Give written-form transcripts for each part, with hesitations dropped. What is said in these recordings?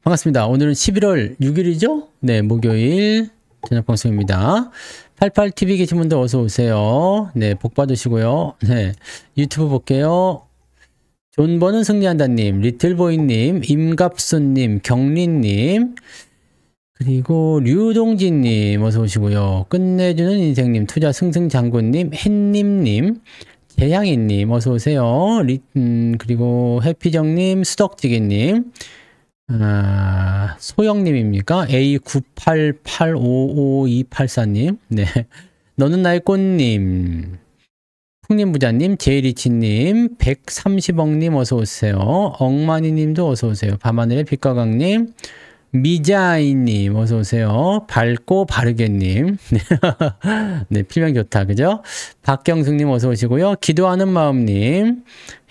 반갑습니다. 오늘은 11월 6일이죠? 네, 목요일 저녁 방송입니다. 88TV 계신 분들 어서 오세요. 네, 복 받으시고요. 네, 유튜브 볼게요. 존버는 승리한다님, 리틀보이님, 임갑순님, 경린님, 그리고 류동진님 어서 오시고요. 끝내주는 인생님, 투자 승승장군님, 햇님님, 재향이님 어서 오세요. 그리고 해피정님, 수덕지기님, 소영님입니까? A98855284님, 네. 너는 나의 꽃님, 풍림부자님, 제이리치님, 130억님 어서오세요. 억만이님도 어서오세요. 밤하늘의 빛과강님, 미자이님 어서오세요. 밝고 바르게님, 네, 필명 좋다, 그죠? 박경숙님 어서오시고요. 기도하는 마음님,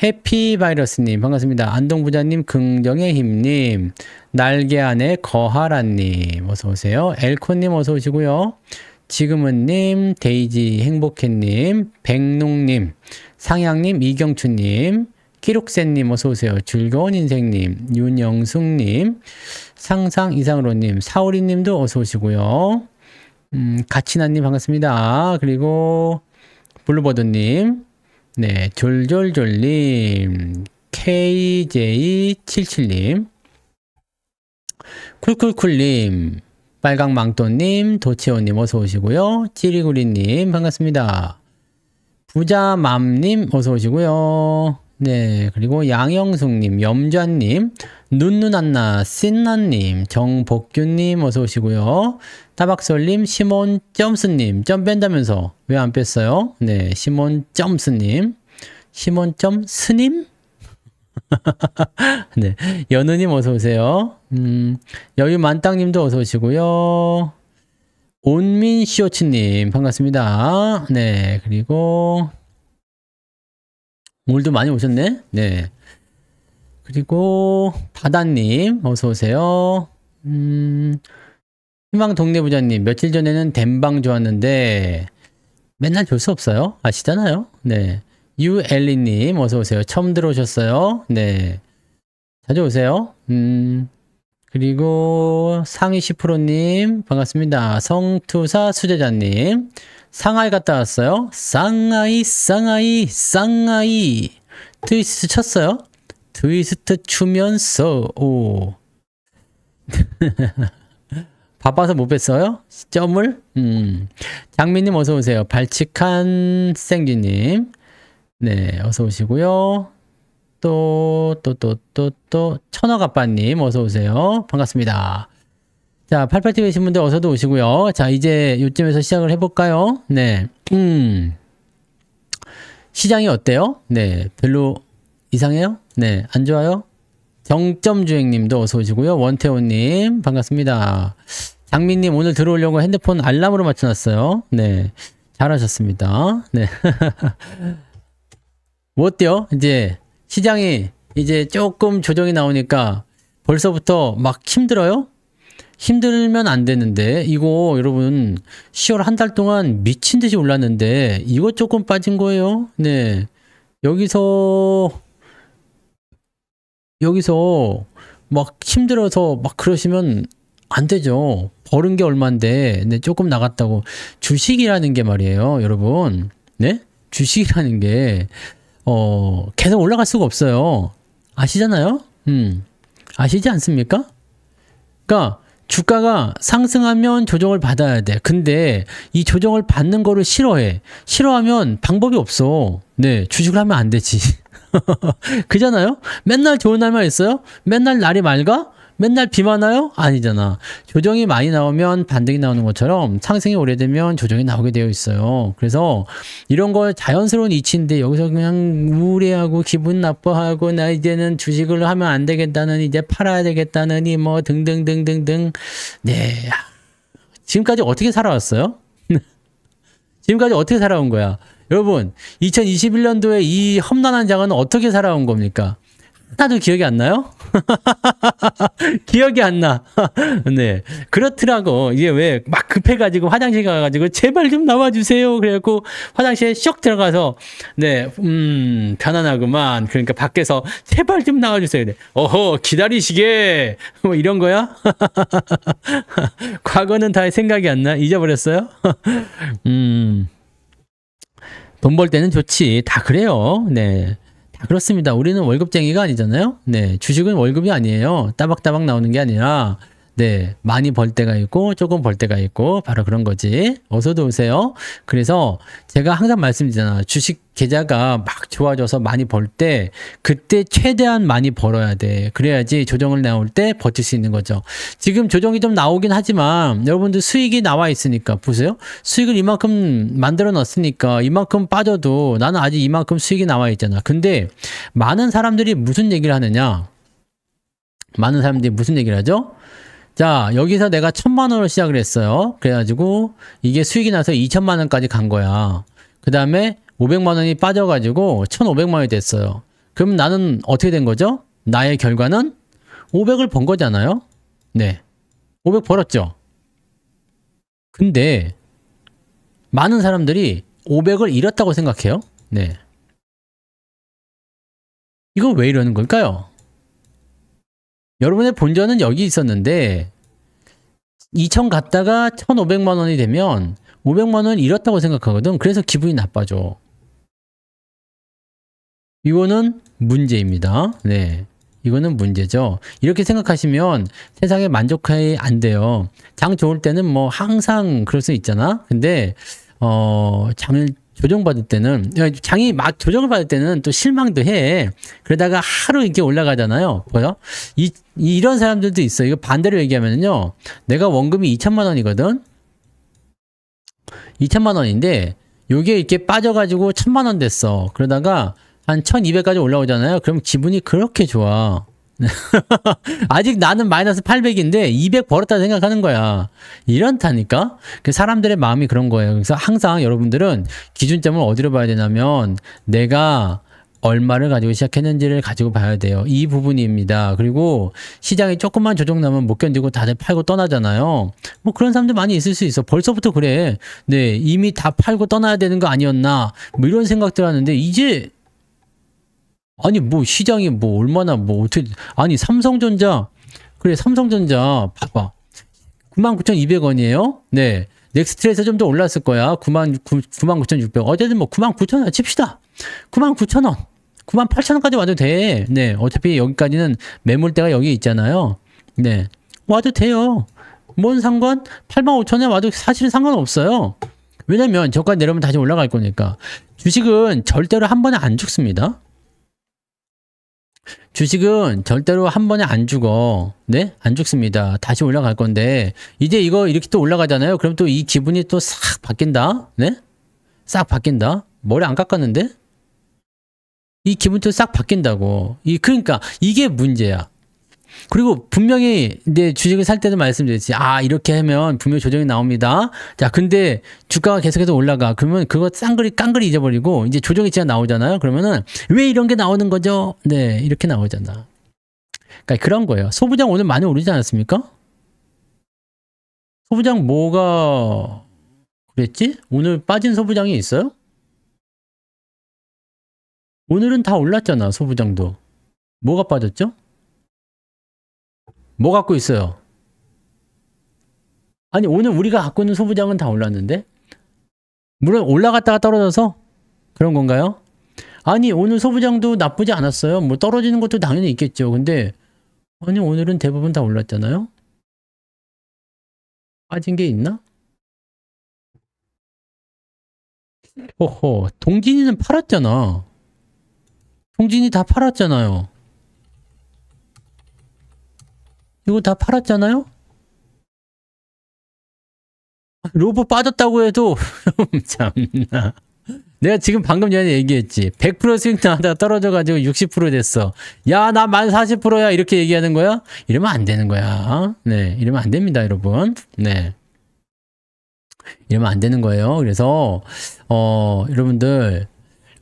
해피바이러스님 반갑습니다. 안동부자님, 긍정의 힘님, 날개 안에 거하라님 어서오세요. 엘코님 어서오시고요. 지금은님, 데이지 행복해님, 백농님, 상향님, 이경추님, 끼룩새님 어서오세요. 즐거운 인생님, 윤영숙님, 상상 이상으로님, 사오리님도 어서오시고요. 가치나님 반갑습니다. 그리고 블루버드님, 네, 졸졸졸님, KJ77님, 쿨쿨쿨님, 빨강망토님, 도채호님 어서오시고요. 찌리구리님 반갑습니다. 부자맘님 어서오시고요. 네, 그리고 양영숙님, 염좌님, 눈누난나, 신나님, 정복규님 어서오시고요. 따박솔님, 시몬점스님, 점 뺀다면서 왜 안 뺐어요? 네, 시몬점스님, 시몬점스님? 네, 연우님 어서오세요. 여유만땅님도 어서오시고요. 온민시오츠님 반갑습니다. 네, 그리고 오늘도 많이 오셨네. 네. 그리고 바다님 어서오세요. 희망 동네부자님, 며칠 전에는 댐방 좋았는데 맨날 줄 수 없어요. 아시잖아요. 네. 유엘리님 어서오세요. 처음 들어오셨어요. 네. 자주 오세요. 그리고 상위 10%님 반갑습니다. 성투사 수제자님, 상하이 갔다 왔어요. 쌍하이 트위스트 쳤어요. 트위스트 추면서 오 바빠서 못 뺐어요? 점을? 장민님 어서오세요. 발칙한 생쥐님, 네, 어서오시고요. 또 천억아빠님 어서오세요. 반갑습니다. 자, 88TV 계신 분들 어서도 오시고요. 자, 이제 요쯤에서 시작을 해볼까요? 네. 시장이 어때요? 네. 별로 이상해요? 네. 안 좋아요? 정점주행님도 어서 오시고요. 원태호님 반갑습니다. 장민님 오늘 들어오려고 핸드폰 알람으로 맞춰놨어요. 네. 잘하셨습니다. 네. 뭐 어때요? 이제 시장이 이제 조금 조정이 나오니까 벌써부터 막 힘들어요? 힘들면 안 되는데 이거 여러분 10월 한 달 동안 미친 듯이 올랐는데 이거 조금 빠진 거예요. 네, 여기서 막 힘들어서 막 그러시면 안 되죠. 버는 게 얼만데. 네, 조금 나갔다고. 주식이라는 게 말이에요, 여러분. 네, 주식이라는 게 계속 올라갈 수가 없어요. 아시잖아요? 아시지 않습니까? 그러니까 주가가 상승하면 조정을 받아야 돼. 근데 이 조정을 받는 거를 싫어해. 싫어하면 방법이 없어. 네, 주식을 하면 안 되지. 그잖아요? 맨날 좋은 날만 있어요? 맨날 날이 맑아? 맨날 비만 와요? 아니잖아. 조정이 많이 나오면 반등이 나오는 것처럼 상승이 오래되면 조정이 나오게 되어 있어요. 그래서 이런 거 자연스러운 이치인데 여기서 그냥 우울해하고 기분 나빠하고 나 이제는 주식을 하면 안 되겠다는, 이제 팔아야 되겠다느니 뭐 등등등등등. 네. 지금까지 어떻게 살아왔어요? 지금까지 어떻게 살아온 거야? 여러분, 2021년도에 이 험난한 장은 어떻게 살아온 겁니까? 하나도 기억이 안 나요? 기억이 안 나. 네. 그렇더라고. 이게 왜 막 급해가지고 화장실 가가지고 제발 좀 나와주세요. 그래갖고 화장실에 슉 들어가서, 네, 편안하구만. 그러니까 밖에서 제발 좀 나와주세요. 네. 어허, 기다리시게. 뭐 이런 거야? 과거는 다 생각이 안 나? 잊어버렸어요? 돈 벌 때는 좋지. 다 그래요. 네. 다 그렇습니다. 우리는 월급쟁이가 아니잖아요. 네. 주식은 월급이 아니에요. 따박따박 나오는 게 아니라, 네. 많이 벌 때가 있고, 조금 벌 때가 있고, 바로 그런 거지. 어서도 오세요. 그래서 제가 항상 말씀드리잖아요. 주식 계좌가 막 좋아져서 많이 벌 때, 그때 최대한 많이 벌어야 돼. 그래야지 조정을 나올 때 버틸 수 있는 거죠. 지금 조정이 좀 나오긴 하지만, 여러분들 수익이 나와 있으니까, 보세요. 수익을 이만큼 만들어 놨으니까, 이만큼 빠져도 나는 아직 이만큼 수익이 나와 있잖아. 근데 많은 사람들이 무슨 얘기를 하느냐? 많은 사람들이 무슨 얘기를 하죠? 자, 여기서 내가 1,000만 원으로 시작을 했어요. 그래가지고 이게 수익이 나서 2,000만 원까지 간 거야. 그 다음에 500만 원이 빠져가지고 1,500만 원이 됐어요. 그럼 나는 어떻게 된 거죠? 나의 결과는 500을 번 거잖아요. 네, 500 벌었죠. 근데 많은 사람들이 500을 잃었다고 생각해요. 네, 이거 왜 이러는 걸까요? 여러분의 본전은 여기 있었는데 2,000 갔다가 1,500만 원이 되면 500만 원 잃었다고 생각하거든. 그래서 기분이 나빠져. 이거는 문제입니다. 네, 이거는 문제죠. 이렇게 생각하시면 세상에 만족해 안 돼요. 장 좋을 때는 뭐 항상 그럴 수 있잖아. 근데 장을 조정받을 때는, 장이 막 조정을 받을 때는 또 실망도 해. 그러다가 하루 이렇게 올라가잖아요. 보여? 이런 사람들도 있어. 이거 반대로 얘기하면요. 내가 원금이 2,000만 원이거든? 2,000만 원인데, 요게 이렇게 빠져가지고 1,000만 원 됐어. 그러다가 한 1,200까지 올라오잖아요. 그럼 기분이 그렇게 좋아. 아직 나는 마이너스 800인데 200 벌었다 생각하는 거야. 이런다니까? 그 사람들의 마음이 그런 거예요. 그래서 항상 여러분들은 기준점을 어디로 봐야 되냐면 내가 얼마를 가지고 시작했는지를 가지고 봐야 돼요. 이 부분입니다. 그리고 시장이 조금만 조정 나면 못 견디고 다들 팔고 떠나잖아요. 뭐 그런 사람들 많이 있을 수 있어. 벌써부터 그래. 네, 이미 다 팔고 떠나야 되는 거 아니었나? 뭐 이런 생각들 하는데 이제 아니 뭐 시장이 뭐 얼마나 뭐 어떻게 아니 삼성전자 그래 삼성전자 봐봐 99,200원이에요. 네, 넥스트에서 좀 더 올랐을 거야. 99,600원 어쨌든 뭐 99,000원 칩시다. 99,000원 98,000원까지 와도 돼. 네, 어차피 여기까지는 매물대가 여기 있잖아요. 네, 와도 돼요. 뭔 상관? 85,000원에 와도 사실은 상관없어요. 왜냐면 저까지 내려오면 다시 올라갈 거니까. 주식은 절대로 한 번에 안 죽습니다. 주식은 절대로 한 번에 안 죽어. 네? 안 죽습니다. 다시 올라갈 건데, 이제 이거 이렇게 또 올라가잖아요. 그럼 또 이 기분이 또 싹 바뀐다? 네? 싹 바뀐다? 머리 안 깎았는데? 이 기분 또 싹 바뀐다고. 그러니까 이게 문제야. 그리고 분명히 이제 주식을 살 때도 말씀드렸지. 아, 이렇게 하면 분명히 조정이 나옵니다. 자, 근데 주가가 계속해서 올라가. 그러면 그거 깡그리 잊어버리고 이제 조정이 진짜 나오잖아요. 그러면은 왜 이런 게 나오는 거죠? 네, 이렇게 나오잖아. 그러니까 그런 거예요. 소부장 오늘 많이 오르지 않았습니까? 소부장 뭐가 그랬지? 오늘 빠진 소부장이 있어요? 오늘은 다 올랐잖아, 소부장도. 뭐가 빠졌죠? 뭐 갖고 있어요? 아니 오늘 우리가 갖고 있는 소부장은 다 올랐는데? 물론 올라갔다가 떨어져서 그런 건가요? 아니 오늘 소부장도 나쁘지 않았어요. 뭐 떨어지는 것도 당연히 있겠죠. 근데 아니 오늘은 대부분 다 올랐잖아요. 빠진 게 있나? 호호, 동진이는 팔았잖아. 동진이 다 팔았잖아요. 이거 다 팔았잖아요? 로봇 빠졌다고 해도 참나. 내가 지금 방금 전에 얘기했지. 100% 수익 나다가 떨어져가지고 60% 됐어. 야, 나 만 40%야. 이렇게 얘기하는 거야? 이러면 안 되는 거야. 네, 이러면 안 됩니다, 여러분. 네. 이러면 안 되는 거예요. 그래서, 여러분들,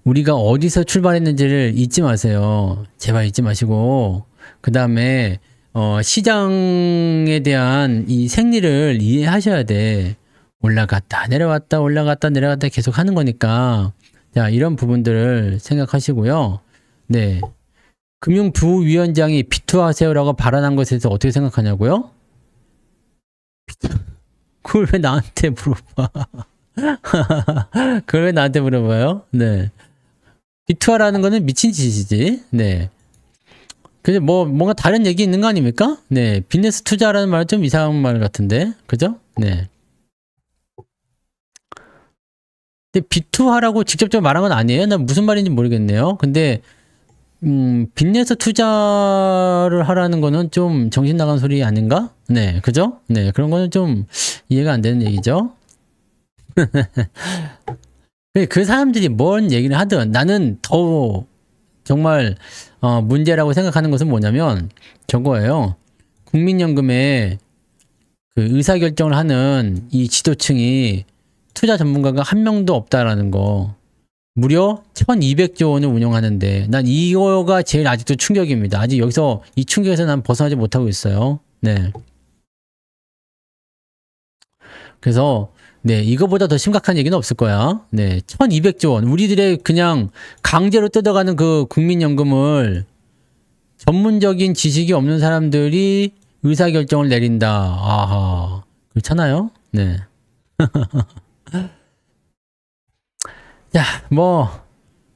우리가 어디서 출발했는지를 잊지 마세요. 제발 잊지 마시고. 그 다음에 시장에 대한 이 생리를 이해하셔야 돼. 올라갔다 내려왔다 올라갔다 내려갔다 계속 하는 거니까. 자, 이런 부분들을 생각하시고요. 네. 금융부위원장이 비투하세요라고 발언한 것에 대해서 어떻게 생각하냐고요? 그걸 왜 나한테 물어봐? 그걸 왜 나한테 물어봐요? 네. 비투하라는 거는 미친 짓이지. 네. 근데 뭔가 다른 얘기 있는 거 아닙니까? 네. 비즈니스 투자라는 말은 좀 이상한 말 같은데. 그죠? 네. 근데 비투하라고 직접적으로 말한 건 아니에요? 난 무슨 말인지 모르겠네요. 근데, 빚내서 투자를 하라는 거는 좀 정신 나간 소리 아닌가? 네. 그죠? 네. 그런 거는 좀 이해가 안 되는 얘기죠. 그 사람들이 뭔 얘기를 하든 나는 더 정말 문제라고 생각하는 것은 뭐냐면 저거예요. 국민연금에 그 의사결정을 하는 이 지도층이 투자 전문가가 한 명도 없다라는 거. 무려 1200조 원을 운영하는데 난 이거가 제일 아직도 충격입니다. 아직 여기서 이 충격에서 난 벗어나지 못하고 있어요. 네. 그래서 네, 이거보다 더 심각한 얘기는 없을 거야. 네, 1200조 원. 우리들의 그냥 강제로 뜯어가는 그 국민연금을 전문적인 지식이 없는 사람들이 의사결정을 내린다. 아하. 그렇잖아요? 네. 자,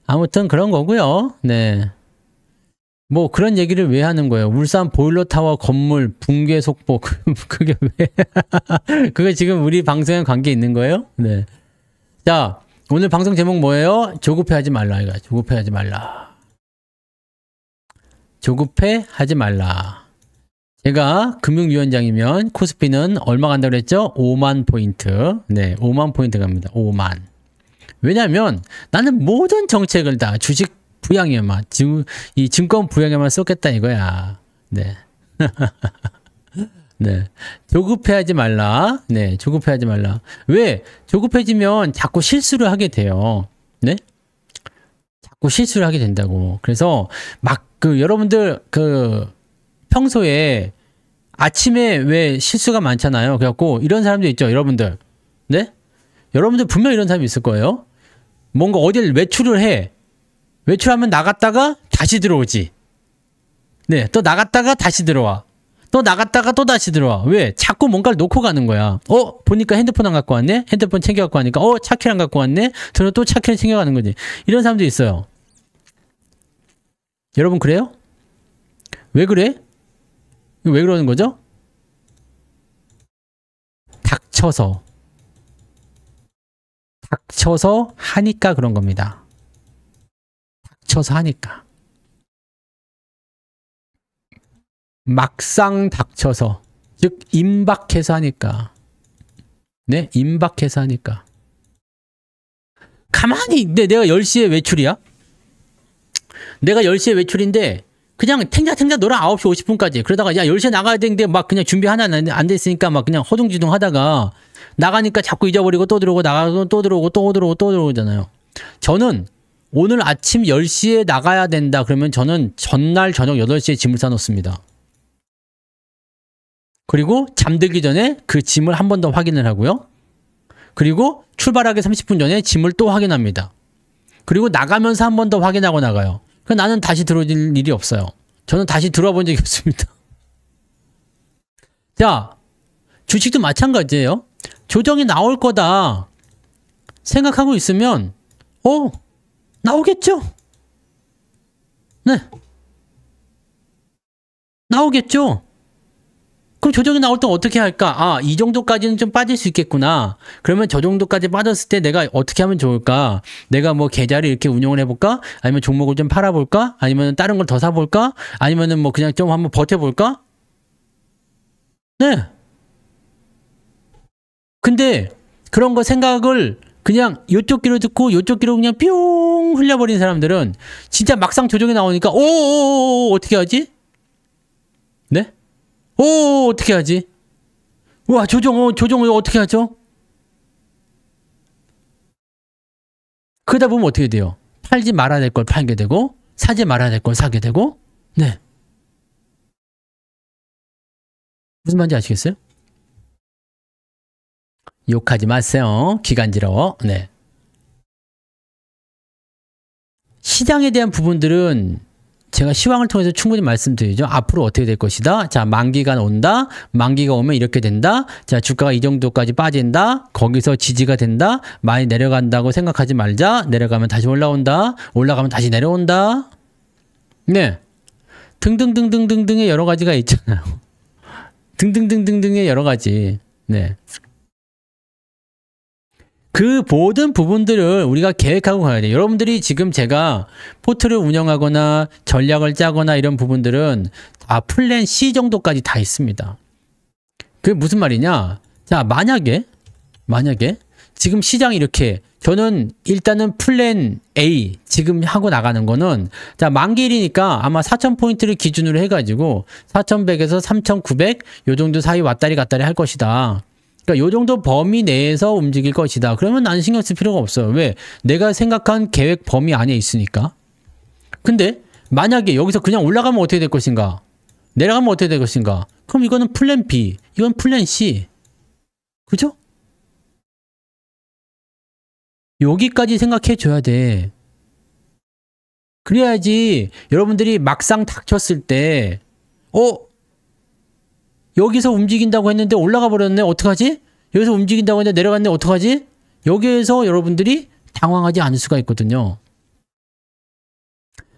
아무튼 그런 거고요. 네. 그런 얘기를 왜 하는 거예요? 울산 보일러타워 건물 붕괴 속보. 그게 왜? 그게 지금 우리 방송에 관계 있는 거예요? 네. 자, 오늘 방송 제목 뭐예요? 조급해하지 말라. 이거 조급해하지 말라. 조급해하지 말라. 제가 금융위원장이면 코스피는 얼마 간다고 그랬죠? 5만 포인트. 네, 5만 포인트 갑니다. 5만. 왜냐면 나는 모든 정책을 다 주식 부양에만, 이 증권 부양에만 쏟겠다 이거야. 네. 네. 조급해하지 말라. 네. 조급해하지 말라. 왜? 조급해지면 자꾸 실수를 하게 돼요. 네? 자꾸 실수를 하게 된다고. 그래서 여러분들 평소에 아침에 왜 실수가 많잖아요. 그래갖고 이런 사람들 있죠. 여러분들. 네? 여러분들 분명 이런 사람이 있을 거예요. 뭔가 어딜 외출을 해. 외출하면 나갔다가 다시 들어오지. 네, 또 나갔다가 다시 들어와. 또 나갔다가 또 다시 들어와. 왜? 자꾸 뭔가를 놓고 가는 거야. 보니까 핸드폰 안 갖고 왔네? 핸드폰 챙겨 갖고 가니까 차키를 안 갖고 왔네? 저는 또 차키를 챙겨가는 거지. 이런 사람도 있어요. 여러분 그래요? 왜 그래? 왜 그러는 거죠? 닥쳐서 하니까 그런 겁니다. 닥쳐서 하니까. 막상 닥쳐서, 즉 임박해서 하니까. 네, 임박해서 하니까. 가만히 내가 10시에 외출이야? 내가 10시에 외출인데 그냥 탱자탱자 놀아 9시 50분까지. 그러다가 야 10시에 나가야 되는데 막 그냥 준비 하나 안 됐으니까 막 그냥 허둥지둥 하다가 나가니까 자꾸 잊어버리고 또 들어오고 나가고 또 들어오고 또 들어오고 또 들어오잖아요. 저는 오늘 아침 10시에 나가야 된다 그러면 저는 전날 저녁 8시에 짐을 싸놓습니다. 그리고 잠들기 전에 그 짐을 한 번 더 확인을 하고요. 그리고 출발하기 30분 전에 짐을 또 확인합니다. 그리고 나가면서 한 번 더 확인하고 나가요. 나는 다시 들어올 일이 없어요. 저는 다시 들어와 본 적이 없습니다. 자, 주식도 마찬가지예요. 조정이 나올 거다 생각하고 있으면 나오겠죠? 네. 나오겠죠? 그럼 조정이 나올 때 어떻게 할까? 이 정도까지는 좀 빠질 수 있겠구나. 그러면 저 정도까지 빠졌을 때 내가 어떻게 하면 좋을까? 내가 계좌를 이렇게 운영을 해볼까? 아니면 종목을 좀 팔아볼까? 아니면 다른 걸 더 사볼까? 아니면은 그냥 좀 한번 버텨볼까? 네. 근데 그런 거 생각을 그냥 요쪽 귀로 듣고 요쪽 귀로 그냥 뿅 흘려버린 사람들은 진짜 막상 조정이 나오니까 어떻게 하지? 네? 어떻게 하지? 우와, 조정을 어떻게 하죠? 그러다 보면 어떻게 돼요? 팔지 말아야 될 걸 팔게 되고, 사지 말아야 될 걸 사게 되고, 네. 무슨 말인지 아시겠어요? 욕하지 마세요. 기간지러워. 네. 시장에 대한 부분들은 제가 시황을 통해서 충분히 말씀드리죠. 앞으로 어떻게 될 것이다. 자, 만기가 온다. 만기가 오면 이렇게 된다. 자, 주가가 이 정도까지 빠진다. 거기서 지지가 된다. 많이 내려간다고 생각하지 말자. 내려가면 다시 올라온다. 올라가면 다시 내려온다. 네. 등등등등등등의 여러 가지가 있잖아요. 등등등등등의 여러 가지. 네. 그 모든 부분들을 우리가 계획하고 가야 돼요. 여러분들이 지금 제가 포트를 운영하거나 전략을 짜거나 이런 부분들은 다 플랜 C 정도까지 다 있습니다. 그게 무슨 말이냐? 자, 만약에 지금 시장이 이렇게 저는 일단은 플랜 A 지금 하고 나가는 거는 자, 만기일이니까 아마 4,000포인트를 기준으로 해가지고 4,100에서 3,900 요 정도 사이 왔다리 갔다리 할 것이다. 그러니까 요 정도 범위 내에서 움직일 것이다. 그러면 나는 신경 쓸 필요가 없어요. 왜? 내가 생각한 계획 범위 안에 있으니까. 근데 만약에 여기서 그냥 올라가면 어떻게 될 것인가? 내려가면 어떻게 될 것인가? 그럼 이거는 플랜 B, 이건 플랜 C. 그죠? 여기까지 생각해 줘야 돼. 그래야지 여러분들이 막상 닥쳤을 때 여기서 움직인다고 했는데 올라가 버렸네. 어떡하지? 여기서 움직인다고 했는데 내려갔네. 어떡하지? 여기에서 여러분들이 당황하지 않을 수가 있거든요.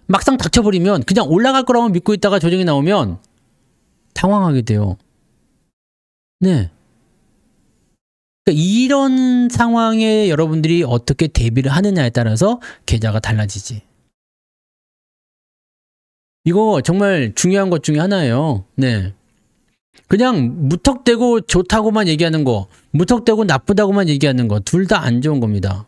막상 닥쳐버리면 그냥 올라갈 거라고 믿고 있다가 조정이 나오면 당황하게 돼요. 네. 그러니까 이런 상황에 여러분들이 어떻게 대비를 하느냐에 따라서 계좌가 달라지지. 이거 정말 중요한 것 중에 하나예요. 네. 그냥 무턱대고 좋다고만 얘기하는 거, 무턱대고 나쁘다고만 얘기하는 거, 둘 다 안 좋은 겁니다.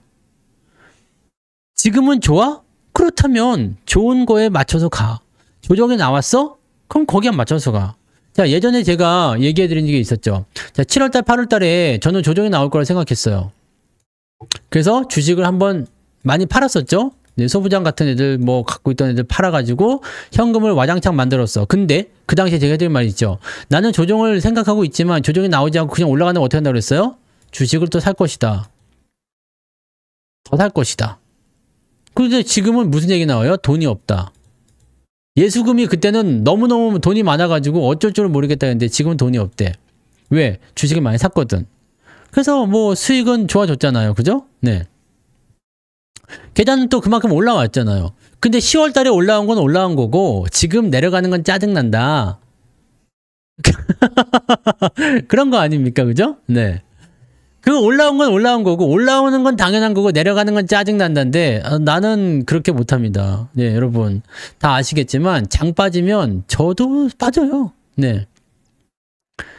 지금은 좋아? 그렇다면 좋은 거에 맞춰서 가. 조정이 나왔어? 그럼 거기에 맞춰서 가. 자, 예전에 제가 얘기해 드린 적이 있었죠. 자, 7월달, 8월달에 저는 조정이 나올 거라 생각했어요. 그래서 주식을 한번 많이 팔았었죠. 네, 소부장 같은 애들 뭐 갖고 있던 애들 팔아가지고 현금을 와장창 만들었어. 근데 그 당시에 제가 해드린 말이 있죠. 나는 조정을 생각하고 있지만 조정이 나오지 않고 그냥 올라가는 거 어떻게 한다고 그랬어요? 주식을 또 살 것이다. 더 살 것이다. 그런데 지금은 무슨 얘기 나와요? 돈이 없다. 예수금이 그때는 너무너무 돈이 많아가지고 어쩔 줄 모르겠다 했는데 지금은 돈이 없대. 왜? 주식을 많이 샀거든. 그래서 뭐 수익은 좋아졌잖아요. 그죠? 네. 계좌는 또 그만큼 올라왔잖아요. 근데 10월 달에 올라온 건 올라온 거고 지금 내려가는 건 짜증난다. 그런 거 아닙니까? 그죠? 네. 그 올라온 건 올라온 거고 올라오는 건 당연한 거고 내려가는 건 짜증난다인데 나는 그렇게 못합니다. 네, 여러분 다 아시겠지만 장 빠지면 저도 빠져요. 네.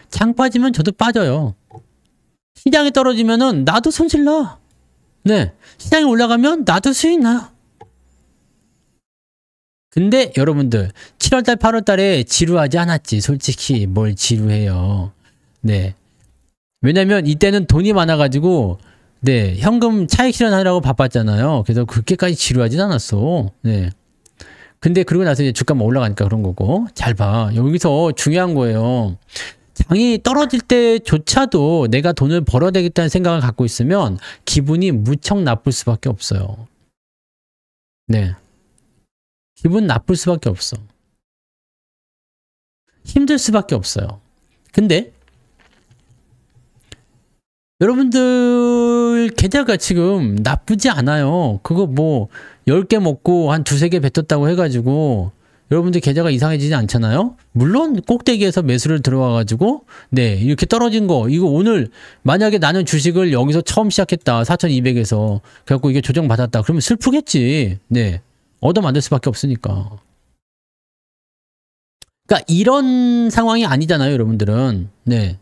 장 빠지면 저도 빠져요. 시장이 떨어지면은 나도 손실나. 네. 시장이 올라가면 나도 수익 나요. 근데 여러분들 7월달 8월달에 지루하지 않았지. 솔직히 뭘 지루해요. 네. 왜냐면 이때는 돈이 많아가지고 네 현금 차익 실현하느라고 바빴잖아요. 그래서 그렇게까지 지루하진 않았어. 네. 근데 그러고 나서 이제 주가만 올라가니까 그런 거고. 잘 봐. 여기서 중요한 거예요. 장이 떨어질 때조차도 내가 돈을 벌어야 되겠다는 생각을 갖고 있으면 기분이 무척 나쁠 수밖에 없어요. 네. 기분 나쁠 수밖에 없어. 힘들 수밖에 없어요. 근데 여러분들 계좌가 지금 나쁘지 않아요. 그거 뭐 10개 먹고 한 2-3개 뱉었다고 해가지고 여러분들 계좌가 이상해지지 않잖아요. 물론 꼭대기에서 매수를 들어와가지고 네 이렇게 떨어진 거 이거 오늘 만약에 나는 주식을 여기서 처음 시작했다 4,200에서 그래갖고 이게 조정받았다 그러면 슬프겠지. 네 얻어만들 수밖에 없으니까. 그러니까 이런 상황이 아니잖아요 여러분들은. 네.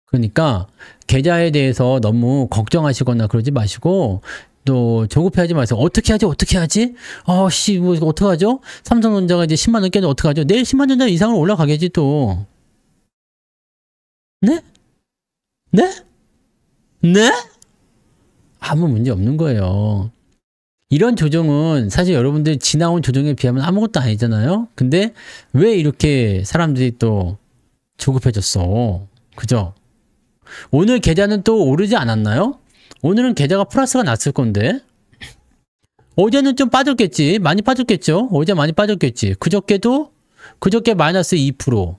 그러니까 계좌에 대해서 너무 걱정하시거나 그러지 마시고 또 조급해하지 마세요. 어떻게 하지? 어떻게 하지? 씨, 뭐 이거 어떡하죠? 삼성전자가 이제 10만 원 깨도 어떡하죠? 내일 10만 전자 이상으로 올라가겠지 또. 네? 네? 네? 아무 문제 없는 거예요. 이런 조정은 사실 여러분들 지나온 조정에 비하면 아무것도 아니잖아요. 근데 왜 이렇게 사람들이 또 조급해졌어. 그죠? 오늘 계좌는 또 오르지 않았나요? 오늘은 계좌가 플러스가 났을 건데. 어제는 좀 빠졌겠지. 많이 빠졌겠죠. 어제 많이 빠졌겠지. 그저께 마이너스 2%,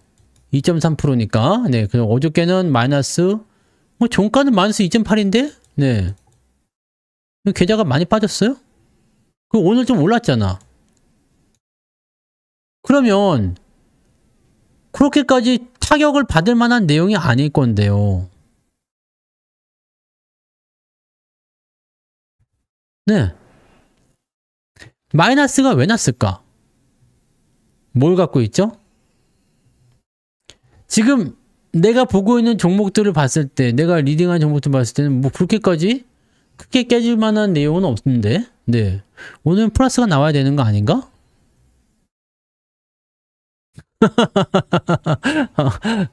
2.3%니까. 네, 그럼 어저께는 마이너스, 종가는 마이너스 2.8인데? 네. 계좌가 많이 빠졌어요? 그럼 오늘 좀 올랐잖아. 그러면 그렇게까지 타격을 받을 만한 내용이 아닐 건데요. 네. 마이너스가 왜 났을까? 뭘 갖고 있죠? 지금 내가 보고 있는 종목들을 봤을 때, 내가 리딩한 종목들 봤을 때는 뭐 그렇게까지 크게 깨질 만한 내용은 없는데, 네. 오늘 플러스가 나와야 되는 거 아닌가?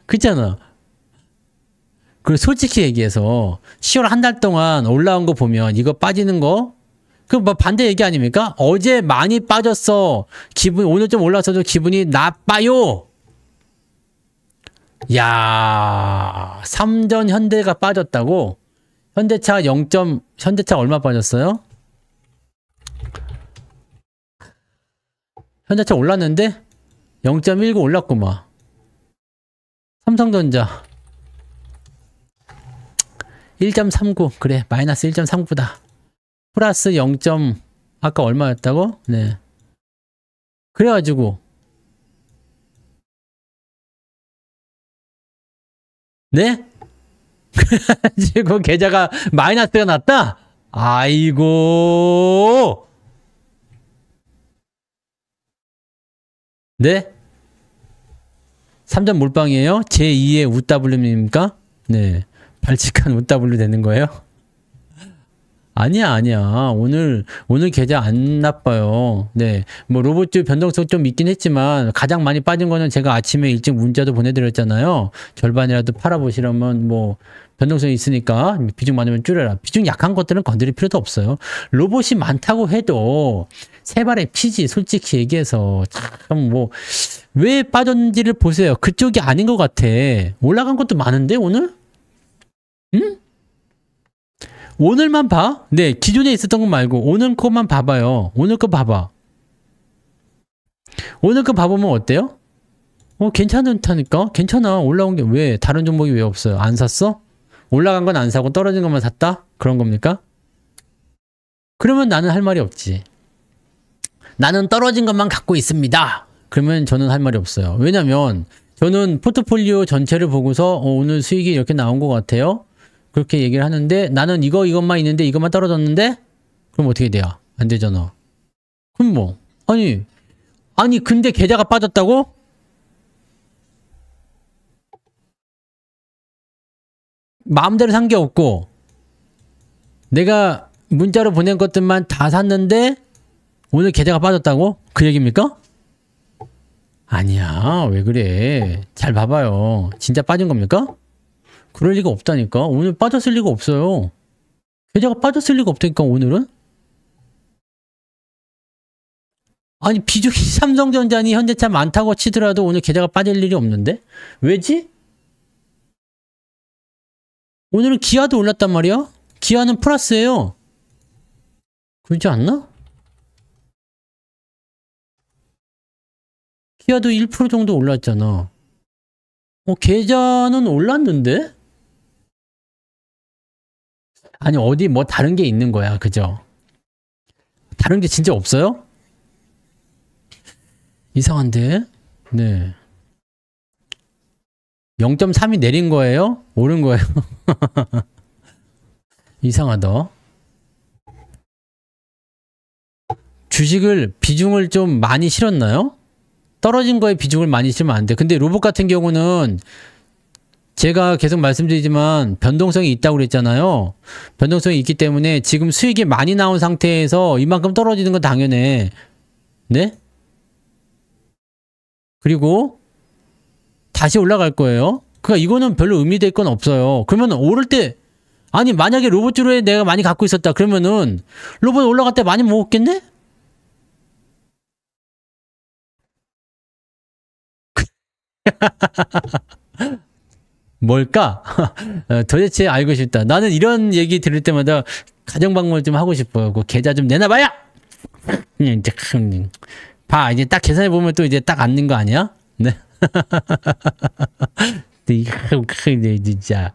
그렇잖아. 그리고 솔직히 얘기해서 10월 한 달 동안 올라온 거 보면 이거 빠지는 거, 그 뭐 반대 얘기 아닙니까? 어제 많이 빠졌어. 오늘 좀 올라서도 기분이 나빠요. 야, 삼전 현대가 빠졌다고? 현대차 얼마 빠졌어요? 현대차 올랐는데 0.19 올랐구만. 삼성전자 1.39. 그래, 마이너스 1.39다. 플러스 0. 아까 얼마였다고? 네. 그래가지고 네? 그래가지고 계좌가 마이너스가 났다? 아이고. 네? 3점 몰빵이에요? 제2의 UW입니까? 네. 발칙한 UW 되는 거예요? 아니야. 오늘 계좌 안 나빠요. 네. 뭐, 로봇주 변동성 좀 있긴 했지만, 가장 많이 빠진 거는 제가 아침에 일찍 문자도 보내드렸잖아요. 절반이라도 팔아보시려면, 뭐, 변동성이 있으니까, 비중 많으면 줄여라. 비중 약한 것들은 건드릴 필요도 없어요. 로봇이 많다고 해도, 세 발의 피지, 솔직히 얘기해서. 참, 뭐, 왜 빠졌는지를 보세요. 그쪽이 아닌 것 같아. 올라간 것도 많은데, 오늘? 응? 오늘만 봐? 네, 기존에 있었던 거 말고 오늘 거만 봐봐요. 오늘 거 봐봐. 오늘 거 봐보면 어때요? 괜찮다니까? 괜찮아. 올라온 게 왜? 다른 종목이 왜 없어요? 안 샀어? 올라간 건 안 사고 떨어진 것만 샀다? 그런 겁니까? 그러면 나는 할 말이 없지. 나는 떨어진 것만 갖고 있습니다. 그러면 저는 할 말이 없어요. 왜냐면 저는 포트폴리오 전체를 보고서 오늘 수익이 이렇게 나온 것 같아요. 그렇게 얘기를 하는데 나는 이것만 있는데 이것만 떨어졌는데 그럼 어떻게 돼요? 안 되잖아. 그럼 뭐 아니 근데 계좌가 빠졌다고? 마음대로 산 게 없고 내가 문자로 보낸 것들만 다 샀는데 오늘 계좌가 빠졌다고? 그 얘기입니까? 아니야. 왜 그래? 잘 봐봐요. 진짜 빠진 겁니까? 그럴 리가 없다니까. 오늘 빠졌을 리가 없어요. 계좌가 빠졌을 리가 없다니까 오늘은. 아니 비중이 삼성전자니 현대차 많다고 치더라도 오늘 계좌가 빠질 일이 없는데? 왜지? 오늘은 기아도 올랐단 말이야? 기아는 플러스예요. 그렇지 않나? 기아도 1% 정도 올랐잖아. 계좌는 올랐는데? 아니 어디 뭐 다른 게 있는 거야. 그죠? 다른 게 진짜 없어요? 이상한데? 네. 0.3이 내린 거예요? 오른 거예요? 이상하다. 주식을 비중을 좀 많이 실었나요? 떨어진 거에 비중을 많이 실으면 안 돼. 근데 로봇 같은 경우는 제가 계속 말씀드리지만 변동성이 있다고 그랬잖아요. 변동성이 있기 때문에 지금 수익이 많이 나온 상태에서 이만큼 떨어지는 건 당연해. 네? 그리고 다시 올라갈 거예요. 그러니까 이거는 별로 의미될 건 없어요. 그러면 오를 때 아니 만약에 로봇주로에 내가 많이 갖고 있었다 그러면은 로봇 올라갈 때 많이 먹었겠네? 뭘까? 도대체 알고 싶다. 나는 이런 얘기 들을 때마다 가정방문을 좀 하고 싶어요. 그 계좌 좀 내놔봐야! 이제, 봐, 이제 딱 계산해보면 또 이제 딱 앉는 거 아니야? 네. 진짜.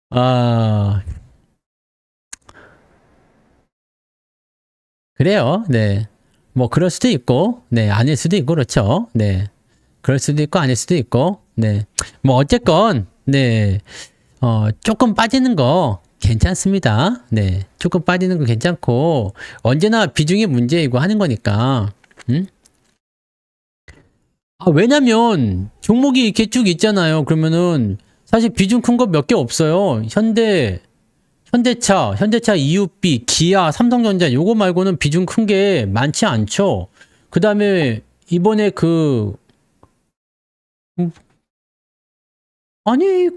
아, 그래요. 네. 뭐, 그럴 수도 있고, 네. 아닐 수도 있고, 그렇죠. 네. 그럴 수도 있고, 아닐 수도 있고, 네. 뭐, 어쨌건, 네. 조금 빠지는 거 괜찮습니다. 네. 조금 빠지는 거 괜찮고, 언제나 비중이 문제이고 하는 거니까, 왜냐면, 종목이 이렇게 쭉 있잖아요. 그러면은, 사실 비중 큰 거 몇 개 없어요. 현대차, EUB, 기아, 삼성전자, 요거 말고는 비중 큰 게 많지 않죠. 그 다음에, 이번에 아니,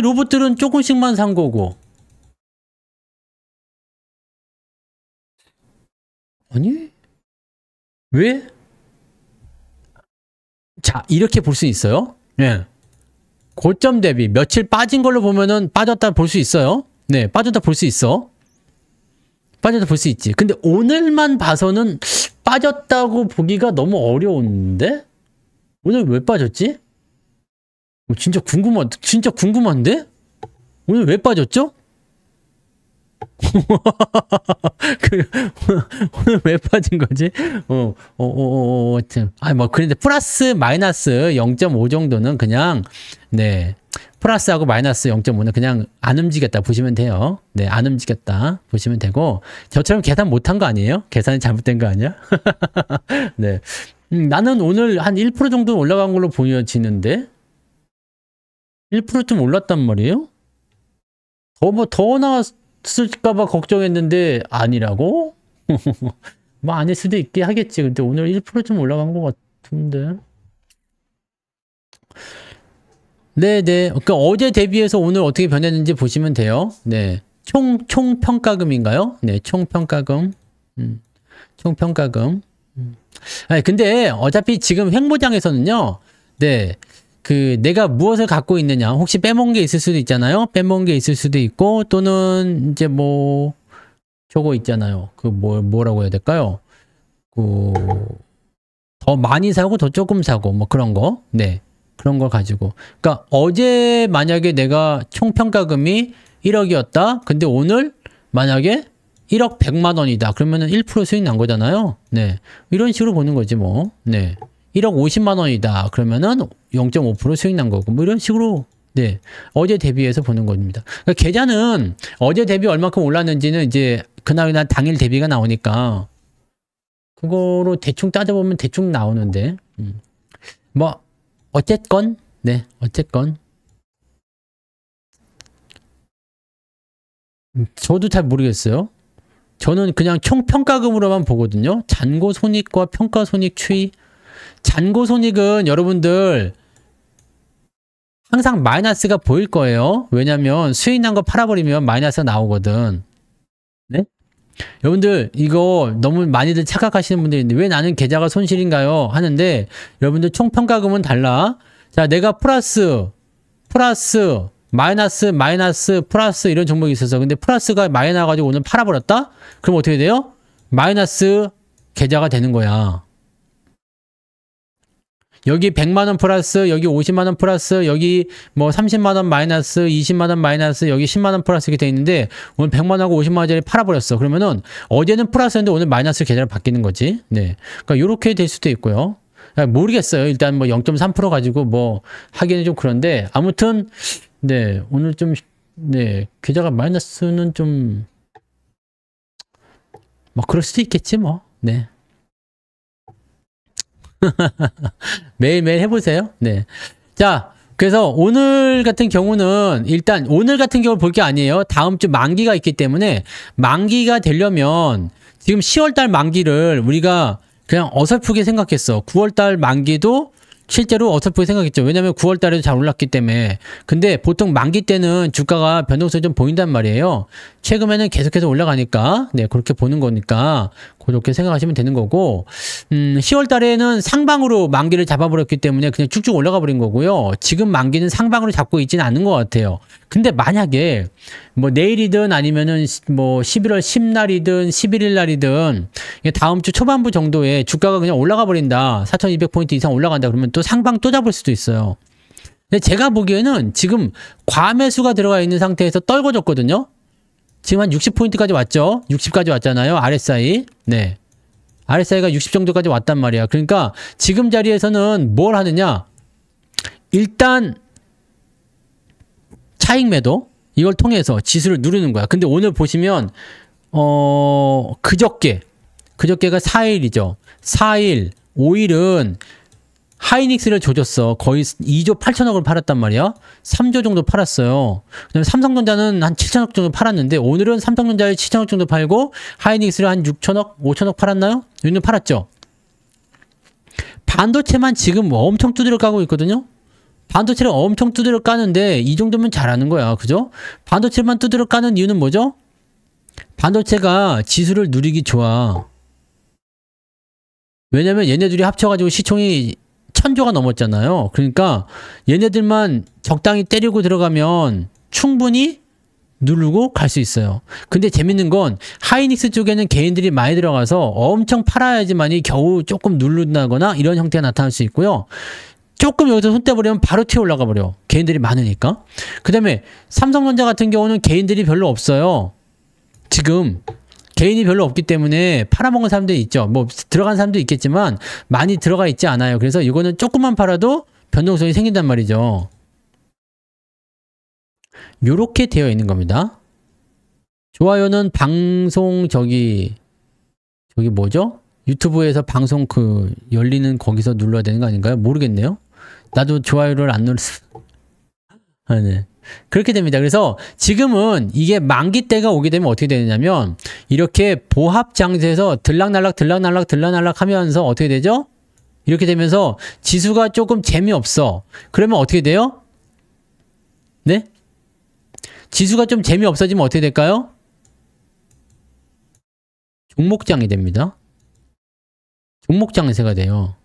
로봇들은 조금씩만 산 거고. 아니, 왜? 자, 이렇게 볼 수 있어요. 예. 고점 대비 며칠 빠진 걸로 보면은 빠졌다 볼 수 있어요. 네, 빠졌다 볼 수 있어. 빠졌다 볼 수 있지. 근데 오늘만 봐서는 빠졌다고 보기가 너무 어려운데? 오늘 왜 빠졌지? 진짜 궁금한데? 오늘 왜 빠졌죠? 오늘 왜 빠진 거지? 그런데 플러스 마이너스 0.5 정도는 그냥, 네. 플러스하고 마이너스 0.5는 그냥 안 움직였다 보시면 돼요. 네, 안 움직였다 보시면 되고, 저처럼 계산 못한 거 아니에요? 계산이 잘못된 거 아니야? 네. 나는 오늘 한 1% 정도 올라간 걸로 보여지는데, 1% 좀 올랐단 말이에요? 더 나왔을까봐 걱정했는데, 아니라고? 뭐, 아닐 수도 있게 하겠지. 근데 오늘 1% 좀 올라간 것 같은데. 네네. 그러니까 어제 대비해서 오늘 어떻게 변했는지 보시면 돼요. 네. 총 평가금인가요? 네, 총 평가금. 총 평가금. 아니, 근데 어차피 지금 횡보장에서는요. 네. 내가 무엇을 갖고 있느냐. 혹시 빼먹은 게 있을 수도 있잖아요. 빼먹은 게 있을 수도 있고, 또는 이제 뭐, 저거 있잖아요. 뭐라고 해야 될까요? 더 많이 사고, 더 조금 사고, 뭐 그런 거. 네. 그런 걸 가지고. 그러니까 어제 만약에 내가 총평가금이 1억이었다. 근데 오늘 만약에 1억 100만 원이다. 그러면은 1% 수익 난 거잖아요. 네. 이런 식으로 보는 거지 뭐. 네. 1억 50만 원이다. 그러면은 0.5% 수익 난 거고. 뭐 이런 식으로 네. 어제 대비해서 보는 겁니다. 그러니까 계좌는 어제 대비 얼마큼 올랐는지는 이제 그날이나 당일 대비가 나오니까 그거로 대충 따져보면 대충 나오는데. 뭐 어쨌건, 네, 어쨌건. 저도 잘 모르겠어요. 저는 그냥 총평가금으로만 보거든요. 잔고손익과 평가손익 추이. 잔고손익은 여러분들 항상 마이너스가 보일 거예요. 왜냐면 수익 난 거 팔아버리면 마이너스가 나오거든. 네? 여러분들 이거 너무 많이들 착각하시는 분들이 있는데 왜 나는 계좌가 손실인가요? 하는데 여러분들 총평가금은 달라. 자, 내가 플러스 마이너스 플러스 이런 종목이 있어서 근데 플러스가 많이 나가지고 오늘 팔아버렸다? 그럼 어떻게 돼요? 마이너스 계좌가 되는 거야. 여기 100만원 플러스, 여기 50만원 플러스, 여기 뭐 30만원 마이너스, 20만원 마이너스, 여기 10만원 플러스 이렇게 돼 있는데 오늘 100만원하고 50만원짜리 팔아버렸어. 그러면은 어제는 플러스였는데 오늘 마이너스 계좌로 바뀌는 거지. 네. 그러니까 요렇게 될 수도 있고요. 모르겠어요. 일단 뭐 0.3% 가지고 뭐 하기는 좀 그런데 아무튼 네. 오늘 좀 네. 계좌가 마이너스는 좀 뭐 그럴 수도 있겠지 뭐. 네. 매일매일 해보세요. 네. 자, 그래서 오늘 같은 경우는 일단 오늘 같은 경우를 볼 게 아니에요. 다음 주 만기가 있기 때문에 만기가 되려면 지금 10월달 만기를 우리가 그냥 어설프게 생각했어. 9월달 만기도 실제로 어설프게 생각했죠. 왜냐면 9월달에도 잘 올랐기 때문에. 근데 보통 만기 때는 주가가 변동성이 좀 보인단 말이에요. 최근에는 계속해서 올라가니까 네 그렇게 보는 거니까 그렇게 생각하시면 되는 거고, 10월 달에는 상방으로 만기를 잡아버렸기 때문에 그냥 쭉쭉 올라가 버린 거고요. 지금 만기는 상방으로 잡고 있지는 않은 것 같아요. 근데 만약에 뭐 내일이든 아니면은 뭐 11월 10날이든 11일 날이든 다음 주 초반부 정도에 주가가 그냥 올라가 버린다. 4,200포인트 이상 올라간다. 그러면 또 상방 또 잡을 수도 있어요. 근데 제가 보기에는 지금 과매수가 들어가 있는 상태에서 떨궈졌거든요. 지금 한 60포인트까지 왔죠? 60까지 왔잖아요. RSI. 네. RSI가 60 정도까지 왔단 말이야. 그러니까 지금 자리에서는 뭘 하느냐? 일단 차익 매도 이걸 통해서 지수를 누르는 거야. 근데 오늘 보시면 그저께가 4일이죠. 4일, 5일은 하이닉스를 조졌어. 거의 2조 8천억을 팔았단 말이야. 3조 정도 팔았어요. 그다음에 삼성전자는 한 7천억 정도 팔았는데 오늘은 삼성전자를 7천억 정도 팔고 하이닉스를 한 6천억, 5천억 팔았나요? 요즘 팔았죠. 반도체만 지금 엄청 두드려 까고 있거든요. 반도체를 엄청 두드려 까는데 이 정도면 잘하는 거야. 그죠? 반도체만 두드려 까는 이유는 뭐죠? 반도체가 지수를 누리기 좋아. 왜냐면 얘네들이 합쳐가지고 시총이 1000조가 넘었잖아요. 그러니까 얘네들만 적당히 때리고 들어가면 충분히 누르고 갈 수 있어요. 근데 재밌는 건 하이닉스 쪽에는 개인들이 많이 들어가서 엄청 팔아야지만이 겨우 조금 누른다거나 이런 형태가 나타날 수 있고요. 조금 여기서 손 떼버리면 바로 튀어 올라가 버려. 개인들이 많으니까. 그 다음에 삼성전자 같은 경우는 개인들이 별로 없어요. 지금 개인이 별로 없기 때문에 팔아먹은 사람들이 있죠. 뭐 들어간 사람도 있겠지만 많이 들어가 있지 않아요. 그래서 이거는 조금만 팔아도 변동성이 생긴단 말이죠. 요렇게 되어 있는 겁니다. 좋아요는 방송 저기 뭐죠? 유튜브에서 방송 열리는 거기서 눌러야 되는 거 아닌가요? 모르겠네요. 나도 좋아요를 안 눌렀어. 아, 네. 그렇게 됩니다. 그래서 지금은 이게 만기 때가 오게 되면 어떻게 되느냐면 이렇게 보합 장세에서 들락날락 하면서 어떻게 되죠? 이렇게 되면서 지수가 조금 재미없어. 그러면 어떻게 돼요? 네? 지수가 좀 재미없어지면 어떻게 될까요? 종목장이 됩니다. 종목장세가 돼요.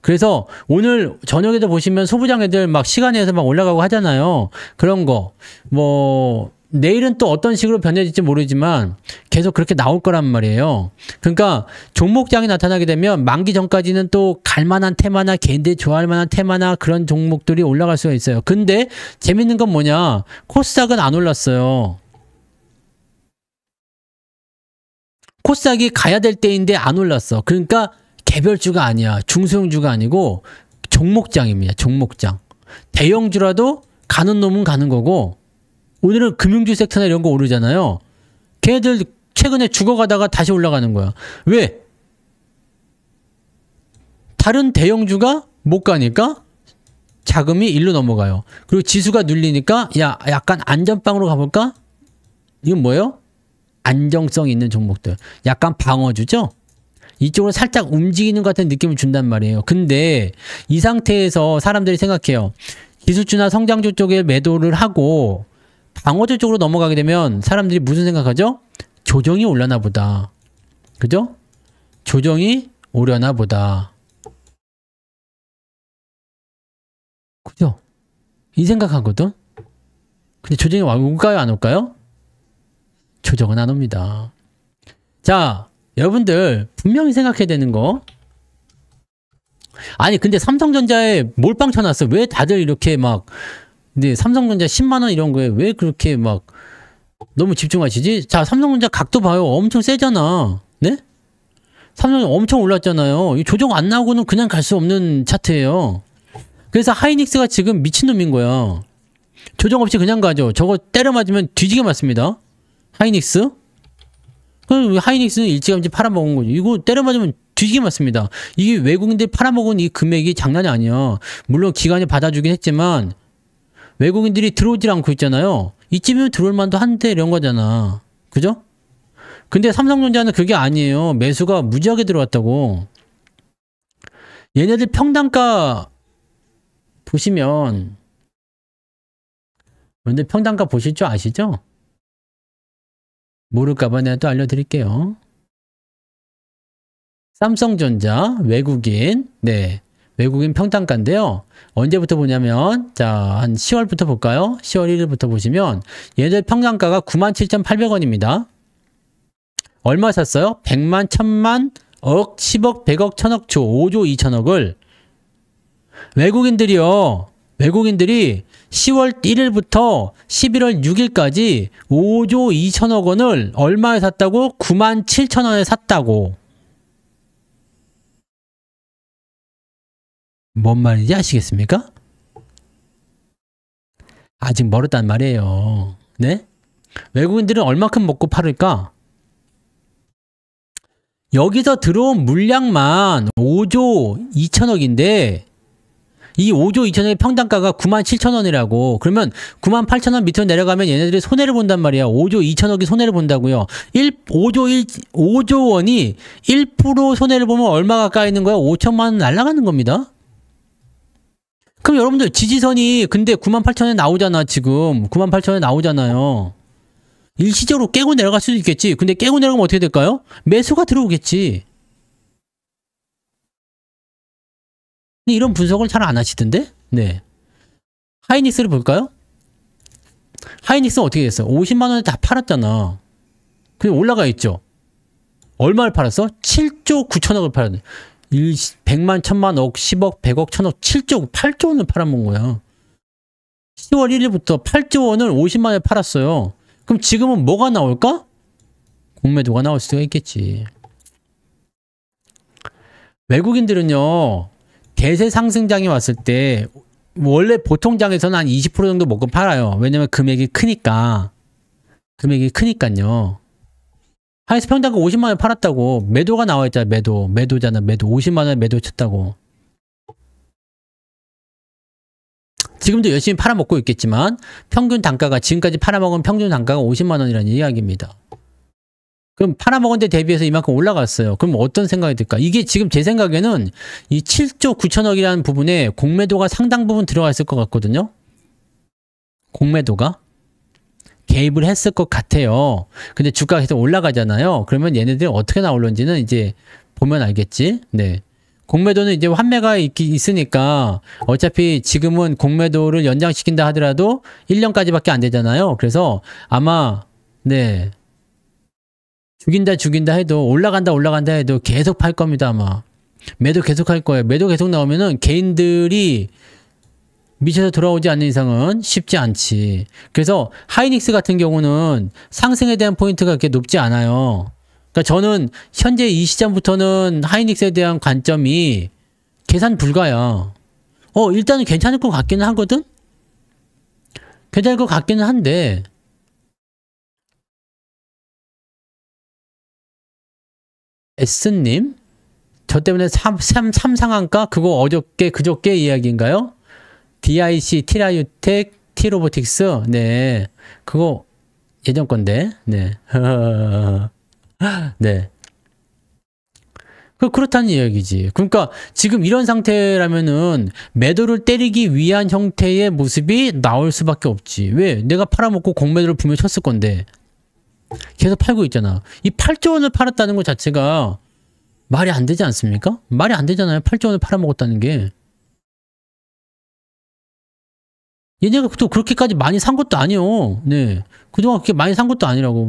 그래서 오늘 저녁에도 보시면 소부장 애들 막 시간에서 막 올라가고 하잖아요. 그런 거. 뭐 내일은 또 어떤 식으로 변해질지 모르지만 계속 그렇게 나올 거란 말이에요. 그러니까 종목장이 나타나게 되면 만기 전까지는 또 갈만한 테마나 개인들이 좋아할 만한 테마나 그런 종목들이 올라갈 수가 있어요. 근데 재밌는 건 뭐냐? 코스닥은 안 올랐어요. 코스닥이 가야 될 때인데 안 올랐어. 그러니까 개별주가 아니야. 중소형주가 아니고 종목장입니다. 종목장. 대형주라도 가는 놈은 가는 거고 오늘은 금융주 섹터나 이런 거 오르잖아요. 걔네들 최근에 죽어가다가 다시 올라가는 거야. 왜? 다른 대형주가 못 가니까 자금이 일로 넘어가요. 그리고 지수가 눌리니까 야 약간 안전빵으로 가볼까? 이건 뭐예요? 안정성 있는 종목들. 약간 방어주죠? 이쪽으로 살짝 움직이는 것 같은 느낌을 준단 말이에요. 근데 이 상태에서 사람들이 생각해요. 기술주나 성장주 쪽에 매도를 하고 방어주 쪽으로 넘어가게 되면 사람들이 무슨 생각하죠? 조정이 오려나 보다. 그죠? 조정이 오려나 보다. 그죠? 이 생각하거든? 근데 조정이 올까요? 안 올까요? 조정은 안 옵니다. 자, 여러분들 분명히 생각해야 되는 거. 아니 근데 삼성전자에 몰빵 쳐놨어. 왜 다들 이렇게 막 근데 삼성전자 10만원 이런 거에 왜 그렇게 막 너무 집중하시지? 자, 삼성전자 각도 봐요. 엄청 세잖아. 네? 삼성전자 엄청 올랐잖아요. 이 조정 안 나오고는 그냥 갈 수 없는 차트예요. 그래서 하이닉스가 지금 미친놈인 거야. 조정 없이 그냥 가죠. 저거 때려 맞으면 뒤지게 맞습니다. 하이닉스? 그럼 하이닉스는 일찌감치 팔아먹은 거죠. 이거 때려 맞으면 뒤지게 맞습니다. 이게 외국인들이 팔아먹은 이 금액이 장난이 아니야. 물론 기관이 받아주긴 했지만 외국인들이 들어오질 않고 있잖아요. 이쯤이면 들어올 만도 한데 이런 거잖아. 그죠? 근데 삼성전자는 그게 아니에요. 매수가 무지하게 들어왔다고. 얘네들 평단가 보시면 근데 평단가 보실 줄 아시죠? 모를까봐 내가 또 알려드릴게요. 삼성전자 외국인, 네, 외국인 평단가인데요. 언제부터 보냐면, 자, 한 10월부터 볼까요? 10월 1일부터 보시면 얘들 평단가가 97,800원입니다. 얼마 샀어요? 100만, 1000만, 억, 10억, 100억, 1000억, 조, 5조 2천억을 외국인들이 10월 1일부터 11월 6일까지 5조 2천억 원을 얼마에 샀다고? 9만 7천 원에 샀다고. 뭔 말인지 아시겠습니까? 아직 멀었단 말이에요. 네? 외국인들은 얼마큼 먹고 팔을까? 여기서 들어온 물량만 5조 2천억인데 이 5조 2천억의 평단가가 9만 7천 원이라고. 그러면 9만 8천 원 밑으로 내려가면 얘네들이 손해를 본단 말이야. 5조 2천억이 손해를 본다고요. 5조 원이 1% 손해를 보면 얼마 가까이 있는 거야? 5천만 원 날아가는 겁니다. 그럼 여러분들 지지선이 근데 9만 8천 원에 나오잖아. 지금 9만 8천 원에 나오잖아요. 일시적으로 깨고 내려갈 수도 있겠지. 근데 깨고 내려가면 어떻게 될까요? 매수가 들어오겠지. 이런 분석을 잘 안 하시던데? 네. 하이닉스를 볼까요? 하이닉스는 어떻게 됐어? 50만 원에 다 팔았잖아. 근데 올라가 있죠. 얼마를 팔았어? 7조 9천억을 팔았네. 100만, 1000만, 억, 10억, 100억, 1000억, 7조, 8조 원을 팔아먹은 거야. 10월 1일부터 8조 원을 50만 원에 팔았어요. 그럼 지금은 뭐가 나올까? 공매도가 나올 수가 있겠지. 외국인들은요, 대세 상승장이 왔을 때 원래 보통 장에서는 한 20% 정도 먹고 팔아요. 왜냐면 금액이 크니까. 금액이 크니까요. 하이닉스 평단가 50만 원에 팔았다고. 매도가 나와 있잖아. 매도잖아. 매도. 50만 원에 매도 쳤다고. 지금도 열심히 팔아먹고 있겠지만 평균 단가가 지금까지 팔아먹은 평균 단가가 50만 원이라는 이야기입니다. 그럼 팔아먹은 데 대비해서 이만큼 올라갔어요. 그럼 어떤 생각이 들까? 이게 지금 제 생각에는 이 7조 9천억이라는 부분에 공매도가 상당 부분 들어가 있을 것 같거든요. 공매도가 개입을 했을 것 같아요. 근데 주가가 계속 올라가잖아요. 그러면 얘네들이 어떻게 나올는지는 이제 보면 알겠지. 네. 공매도는 이제 환매가 있으니까 어차피 지금은 공매도를 연장시킨다 하더라도 1년까지밖에 안 되잖아요. 그래서 아마 네. 죽인다 해도 올라간다 해도 계속 팔 겁니다. 아마 매도 계속 할 거예요. 매도 계속 나오면은 개인들이 미쳐서 돌아오지 않는 이상은 쉽지 않지. 그래서 하이닉스 같은 경우는 상승에 대한 포인트가 그렇게 높지 않아요. 그러니까 저는 현재 이 시점부터는 하이닉스에 대한 관점이 계산 불가야. 일단은 괜찮을 것 같기는 하거든? 괜찮을 것 같기는 한데 S님? 저 때문에 삼상한가? 그거 그저께 이야기인가요? DIC, 티라유텍, T로보틱스? 네. 그거 예전 건데. 네. 네. 그렇다는 이야기지. 그러니까 지금 이런 상태라면은 매도를 때리기 위한 형태의 모습이 나올 수밖에 없지. 왜? 내가 팔아먹고 공매도를 분명히 쳤을 건데. 계속 팔고 있잖아. 이 8조 원을 팔았다는 것 자체가 말이 안 되지 않습니까? 말이 안 되잖아요. 8조 원을 팔아먹었다는 게. 얘네가 또 그렇게까지 많이 산 것도 아니요. 네. 그동안 그렇게 많이 산 것도 아니라고.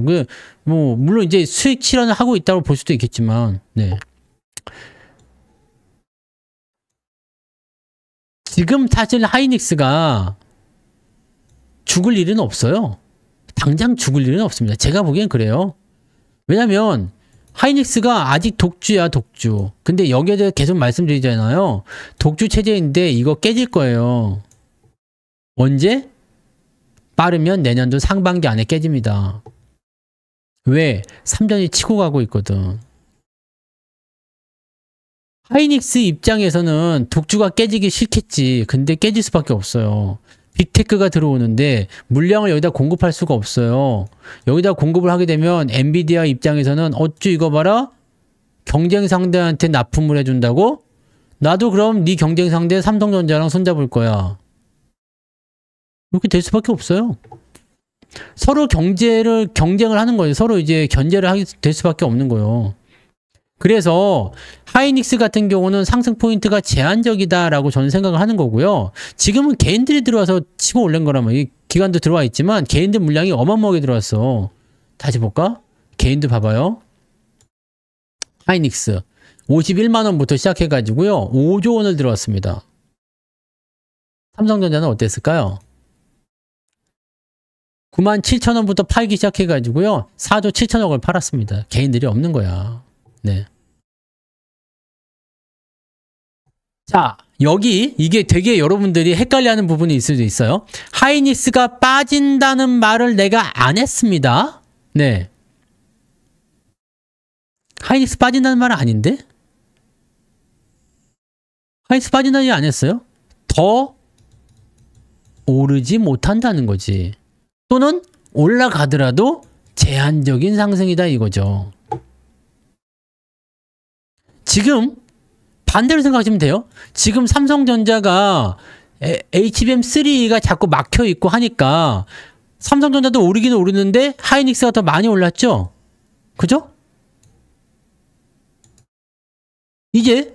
물론 이제 수익 실현을 하고 있다고 볼 수도 있겠지만, 네. 지금 사실 하이닉스가 죽을 일은 없어요. 당장 죽을 일은 없습니다. 제가 보기엔 그래요. 왜냐면 하이닉스가 아직 독주야, 독주. 근데 여기에 대해 계속 말씀드리잖아요. 독주 체제인데 이거 깨질 거예요. 언제? 빠르면 내년도 상반기 안에 깨집니다. 왜? 3전이 치고 가고 있거든. 하이닉스 입장에서는 독주가 깨지기 싫겠지. 근데 깨질 수밖에 없어요. 빅테크가 들어오는데 물량을 여기다 공급할 수가 없어요. 여기다 공급을 하게 되면 엔비디아 입장에서는 어쭈 이거 봐라. 경쟁 상대한테 납품을 해준다고? 나도 그럼 네 경쟁 상대 삼성전자랑 손잡을 거야. 이렇게 될 수밖에 없어요. 서로 경쟁을 하는 거예요. 서로 이제 견제를 하게 될 수밖에 없는 거예요. 그래서 하이닉스 같은 경우는 상승 포인트가 제한적이다라고 저는 생각을 하는 거고요. 지금은 개인들이 들어와서 치고 올린 거라면 이 기관도 들어와 있지만 개인들 물량이 어마어마하게 들어왔어. 다시 볼까? 개인들 봐봐요. 하이닉스 51만 원부터 시작해가지고요. 5조 원을 들어왔습니다. 삼성전자는 어땠을까요? 9만 7천 원부터 팔기 시작해가지고요. 4조 7천억을 팔았습니다. 개인들이 없는 거야. 네. 자, 여기 이게 되게 여러분들이 헷갈려하는 부분이 있을 수도 있어요. 하이닉스가 빠진다는 말을 내가 안 했습니다. 네. 하이닉스 빠진다는 말은 아닌데? 하이닉스 빠진다는 얘기 안 했어요? 더 오르지 못한다는 거지. 또는 올라가더라도 제한적인 상승이다 이거죠. 지금 반대로 생각하시면 돼요. 지금 삼성전자가 HBM3가 자꾸 막혀 있고 하니까 삼성전자도 오르기는 오르는데 하이닉스가 더 많이 올랐죠? 그죠? 이제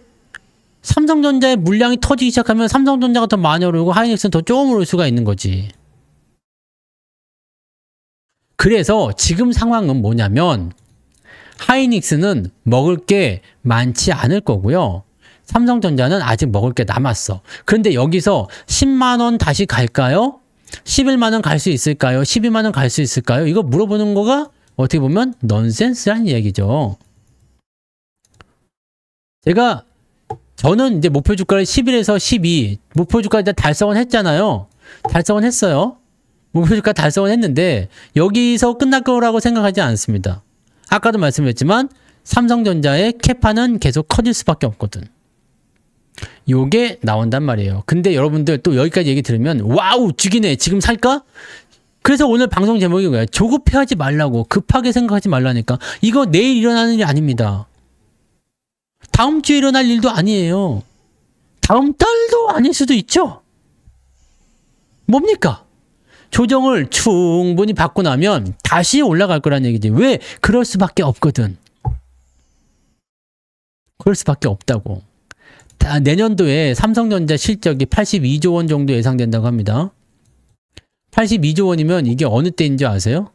삼성전자의 물량이 터지기 시작하면 삼성전자가 더 많이 오르고 하이닉스는 더 조금 오를 수가 있는 거지. 그래서 지금 상황은 뭐냐면 하이닉스는 먹을 게 많지 않을 거고요. 삼성전자는 아직 먹을 게 남았어. 그런데 여기서 10만 원 다시 갈까요? 11만 원 갈 수 있을까요? 12만 원 갈 수 있을까요? 이거 물어보는 거가 어떻게 보면 넌센스란 얘기죠. 저는 이제 목표 주가를 11에서 12, 목표 주가 일단 달성은 했잖아요. 달성은 했어요. 목표 주가 달성은 했는데 여기서 끝날 거라고 생각하지 않습니다. 아까도 말씀드렸지만 삼성전자의 캐파는 계속 커질 수밖에 없거든. 요게 나온단 말이에요. 근데 여러분들 또 여기까지 얘기 들으면 와우 죽이네 지금 살까? 그래서 오늘 방송 제목이 뭐야? 조급해하지 말라고, 급하게 생각하지 말라니까. 이거 내일 일어나는 일이 아닙니다. 다음 주에 일어날 일도 아니에요. 다음 달도 아닐 수도 있죠. 뭡니까? 조정을 충분히 받고 나면 다시 올라갈 거란 얘기지. 왜? 그럴 수밖에 없거든. 그럴 수밖에 없다고. 내년도에 삼성전자 실적이 82조 원 정도 예상된다고 합니다. 82조 원이면 이게 어느 때인지 아세요?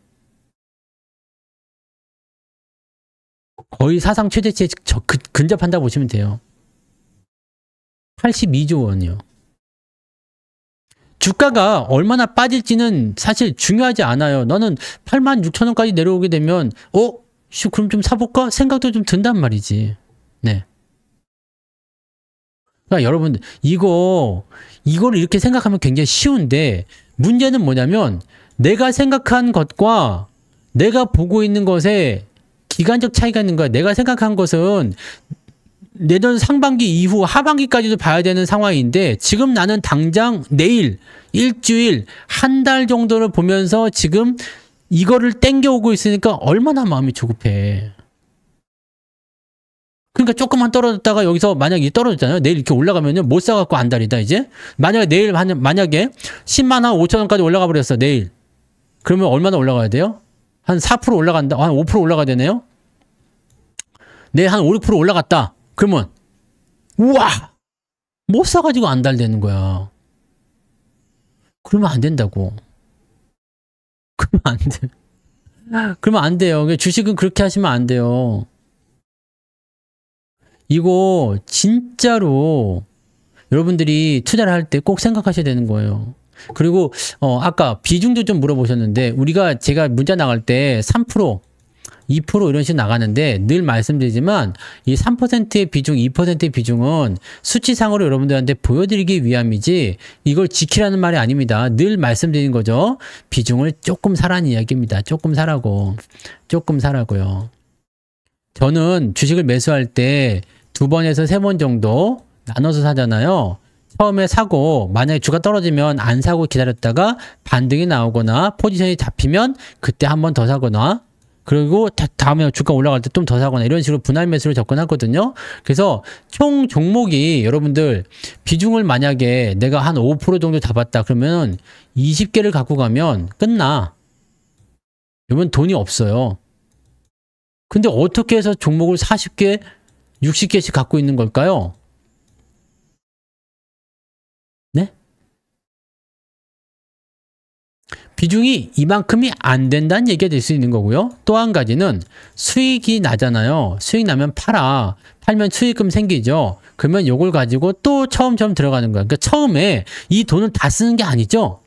거의 사상 최대치에 근접한다고 보시면 돼요. 82조 원이요. 주가가 얼마나 빠질지는 사실 중요하지 않아요. 너는 86,000원까지 내려오게 되면 그럼 좀 사볼까? 생각도 좀 든단 말이지. 네. 그러니까 여러분 이걸 이렇게 생각하면 굉장히 쉬운데 문제는 뭐냐면 내가 생각한 것과 내가 보고 있는 것에 기간적 차이가 있는 거야. 내가 생각한 것은 내년 상반기 이후 하반기까지도 봐야 되는 상황인데 지금 나는 당장 내일, 일주일, 한 달 정도를 보면서 지금 이거를 땡겨오고 있으니까 얼마나 마음이 조급해. 그러니까 조금만 떨어졌다가 여기서 만약에 떨어졌잖아요. 내일 이렇게 올라가면은 못 사갖고 안달이다 이제. 만약에 내일 만약에 10만 원 5천 원까지 올라가 버렸어 내일. 그러면 얼마나 올라가야 돼요? 한 4% 올라간다. 한 5% 올라가야 되네요. 내일 한 5, 6% 올라갔다. 그러면 우와 못 사가지고 안달되는 거야. 그러면 안 된다고. 그러면 안 돼. 그러면 안 돼요. 주식은 그렇게 하시면 안 돼요. 이거 진짜로 여러분들이 투자를 할 때 꼭 생각하셔야 되는 거예요. 그리고 아까 비중도 좀 물어보셨는데 제가 문자 나갈 때 3%, 2% 이런 식으로 나가는데 늘 말씀드리지만 이 3%의 비중, 2%의 비중은 수치상으로 여러분들한테 보여드리기 위함이지 이걸 지키라는 말이 아닙니다. 늘 말씀드리는 거죠. 비중을 조금 사라는 이야기입니다. 조금 사라고. 조금 사라고요. 저는 주식을 매수할 때 2번에서 3번 정도 나눠서 사잖아요. 처음에 사고 만약에 주가 떨어지면 안 사고 기다렸다가 반등이 나오거나 포지션이 잡히면 그때 한 번 더 사거나 그리고 다음에 주가 올라갈 때 좀 더 사거나 이런 식으로 분할 매수로 접근하거든요. 그래서 총 종목이 여러분들 비중을 만약에 내가 한 5% 정도 잡았다 그러면 20개를 갖고 가면 끝나. 여러분 돈이 없어요. 근데 어떻게 해서 종목을 40개 60개씩 갖고 있는 걸까요? 네? 비중이 이만큼이 안 된다는 얘기가 될 수 있는 거고요. 또 한 가지는 수익이 나잖아요. 수익 나면 팔아. 팔면 수익금 생기죠. 그러면 요걸 가지고 또 처음처럼 들어가는 거야. 그러니까 처음에 이 돈을 다 쓰는 게 아니죠.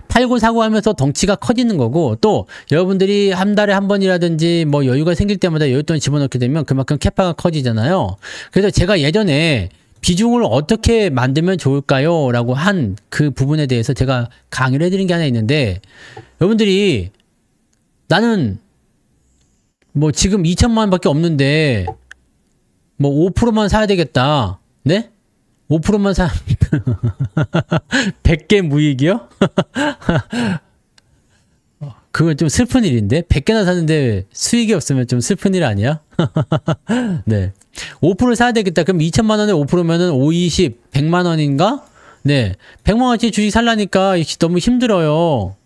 팔고 사고 하면서 덩치가 커지는 거고, 또 여러분들이 한 달에 한 번이라든지 뭐 여유가 생길 때마다 여윳돈 집어넣게 되면 그만큼 캐파가 커지잖아요. 그래서 제가 예전에 비중을 어떻게 만들면 좋을까요? 라고 한 그 부분에 대해서 제가 강의를 해드린 게 하나 있는데, 여러분들이 나는 뭐 지금 2천만 원밖에 없는데 뭐 5%만 사야 되겠다. 네? 5%만 사 100개 무익이요? 그건 좀 슬픈 일인데 100개나 사는데 수익이 없으면 좀 슬픈 일 아니야? 네. 5% 사야 되겠다. 그럼 2천만 원에 5%면은 5, 20, 100만 원인가? 네. 100만 원치 주식 살라니까 너무 힘들어요.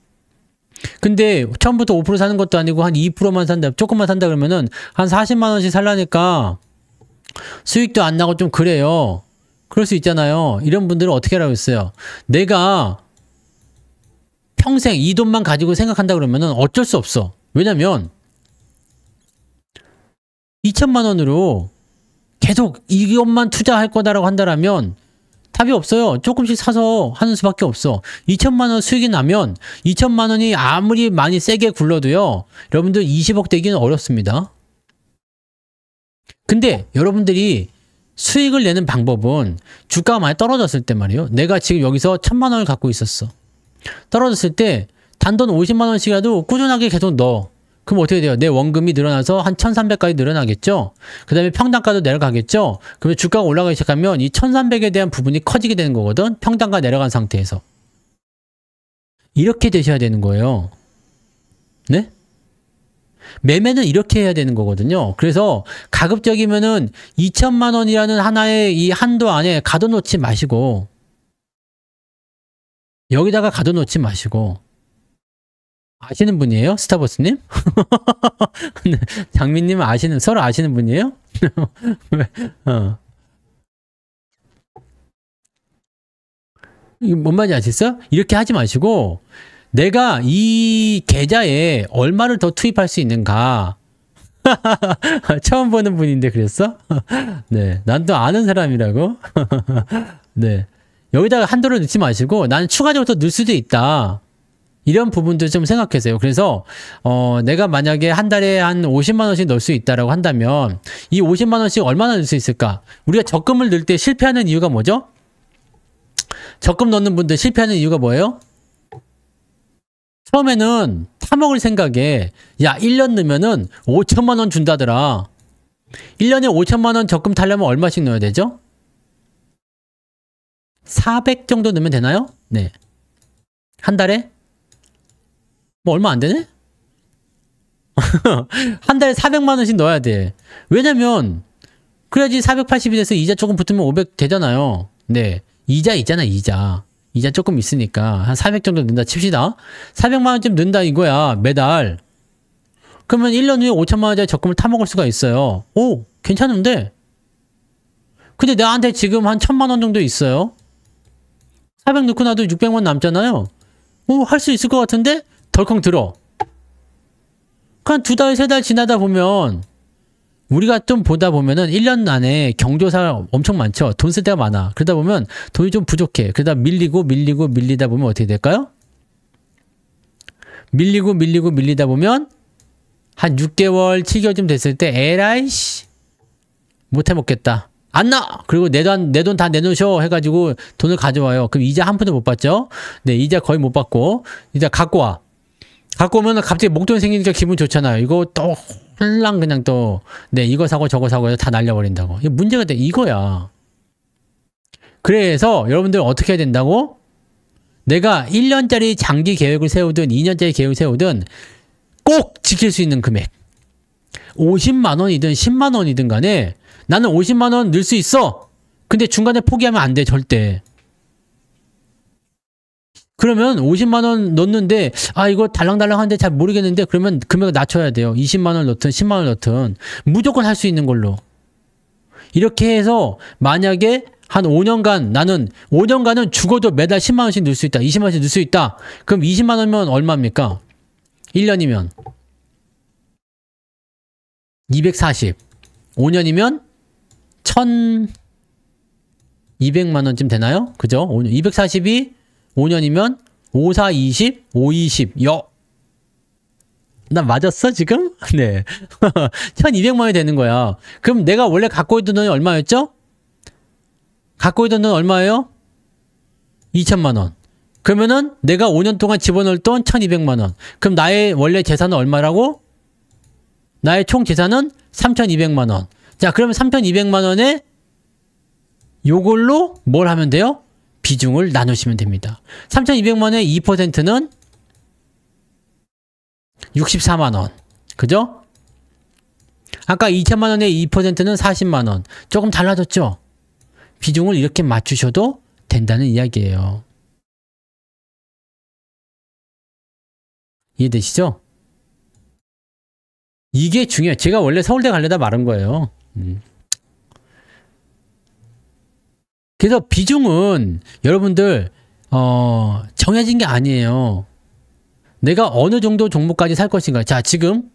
근데 처음부터 5% 사는 것도 아니고 한 2%만 산다. 조금만 산다 그러면은 한 40만 원씩 살라니까 수익도 안 나고 좀 그래요. 그럴 수 있잖아요. 이런 분들은 어떻게 하라고 했어요? 내가 평생 이 돈만 가지고 생각한다 그러면은 어쩔 수 없어. 왜냐면 2천만 원으로 계속 이것만 투자할 거다라고 한다라면 답이 없어요. 조금씩 사서 하는 수밖에 없어. 2천만 원 수익이 나면 2천만 원이 아무리 많이 세게 굴러도요. 여러분들 20억 되기는 어렵습니다. 근데 여러분들이 수익을 내는 방법은 주가가 많이 떨어졌을 때 말이에요. 내가 지금 여기서 1,000만 원을 갖고 있었어. 떨어졌을 때 단돈 50만 원씩이라도 꾸준하게 계속 넣어. 그럼 어떻게 돼요? 내 원금이 늘어나서 한 1,300까지 늘어나겠죠? 그 다음에 평단가도 내려가겠죠? 그러면 주가가 올라가기 시작하면 이 1,300에 대한 부분이 커지게 되는 거거든? 평단가 내려간 상태에서. 이렇게 되셔야 되는 거예요. 네? 매매는 이렇게 해야 되는 거거든요. 그래서 가급적이면은 2천만 원이라는 하나의 이 한도 안에 가둬놓지 마시고, 여기다가 가둬놓지 마시고. 아시는 분이에요? 스타버스님? 네, 장민님은 서로 아시는 분이에요? 이게 뭔 말인지 아시겠어요? 이렇게 하지 마시고, 내가 이 계좌에 얼마를 더 투입할 수 있는가. 처음 보는 분인데 그랬어? 네, 난 또 아는 사람이라고. 네, 여기다가 한도를 넣지 마시고 나는 추가적으로 더 넣을 수도 있다. 이런 부분도 좀 생각하세요. 그래서 내가 만약에 한 달에 한 50만 원씩 넣을 수 있다라고 한다면 이 50만 원씩 얼마나 넣을 수 있을까? 우리가 적금을 넣을 때 실패하는 이유가 뭐죠? 적금 넣는 분들 실패하는 이유가 뭐예요? 처음에는 타먹을 생각에 야 1년 넣으면은 5천만 원 준다더라. 1년에 5천만 원 적금 타려면 얼마씩 넣어야 되죠? 400 정도 넣으면 되나요? 네. 한 달에? 뭐 얼마 안 되네? 한 달에 400만 원씩 넣어야 돼. 왜냐면 그래야지 480이 돼서 이자 조금 붙으면 500 되잖아요. 네. 이자 있잖아, 이자. 이자 조금 있으니까 한 400 정도 넣는다 칩시다. 400만 원쯤 넣는다 이거야, 매달. 그러면 1년 후에 5천만 원짜리 적금을 타먹을 수가 있어요. 오, 괜찮은데? 근데 나한테 지금 한 1,000만 원 정도 있어요. 400 넣고 나도 600만 남잖아요. 오, 할 수 있을 것 같은데? 덜컹 들어. 그냥 2달, 3달 지나다 보면 우리가 좀 보다 보면은 1년 안에 경조사 엄청 많죠. 돈 쓸 때가 많아. 그러다 보면 돈이 좀 부족해. 그러다 밀리다 보면 어떻게 될까요? 밀리다 보면 한 6개월, 7개월쯤 됐을 때 에라이씨 못 해먹겠다. 안 나! 그리고 내 돈 다 내놓으셔 해가지고 돈을 가져와요. 그럼 이자 한 푼도 못 받죠? 네, 이자 거의 못 받고 이자 갖고 와. 갖고 오면 갑자기 목돈이 생기니까 기분 좋잖아요. 이거 또 홀랑 그냥 또 네, 이거 사고 저거 사고 해서 다 날려버린다고. 이게 문제가 이거야. 그래서 여러분들 어떻게 해야 된다고? 내가 1년짜리 장기 계획을 세우든 2년짜리 계획을 세우든 꼭 지킬 수 있는 금액. 50만 원이든 10만 원이든 간에 나는 50만 원 넣을 수 있어. 근데 중간에 포기하면 안 돼, 절대. 그러면 50만 원 넣는데 이거 달랑달랑한데 잘 모르겠는데 그러면 금액을 낮춰야 돼요. 20만 원 넣든 10만 원 넣든 무조건 할 수 있는 걸로. 이렇게 해서 만약에 한 5년간 나는 5년간은 죽어도 매달 10만 원씩 넣을 수 있다. 20만 원씩 넣을 수 있다. 그럼 20만 원이면 얼마입니까? 1년이면 240. 5년이면 1,200만 원쯤 되나요? 그죠? 240이 5년이면 5, 4, 20, 5, 20. 나 맞았어, 지금? 네. 1,200만 원이 되는 거야. 그럼 내가 원래 갖고 있던 돈이 얼마였죠? 갖고 있던 돈 얼마예요? 2천만 원. 그러면은 내가 5년 동안 집어넣을 돈 1,200만 원. 그럼 나의 원래 재산은 얼마라고? 나의 총 재산은 3,200만 원. 자, 그러면 3,200만 원에 요걸로 뭘 하면 돼요? 비중을 나누시면 됩니다. 3,200만 원의 2%는 64만 원. 그죠? 아까 2천만 원의 2%는 40만 원. 조금 달라졌죠? 비중을 이렇게 맞추셔도 된다는 이야기예요. 이해되시죠? 이게 중요해요. 제가 원래 서울대 가려다 말은 거예요. 그래서 비중은 여러분들 정해진 게 아니에요. 내가 어느 정도 종목까지 살 것인가. 자, 지금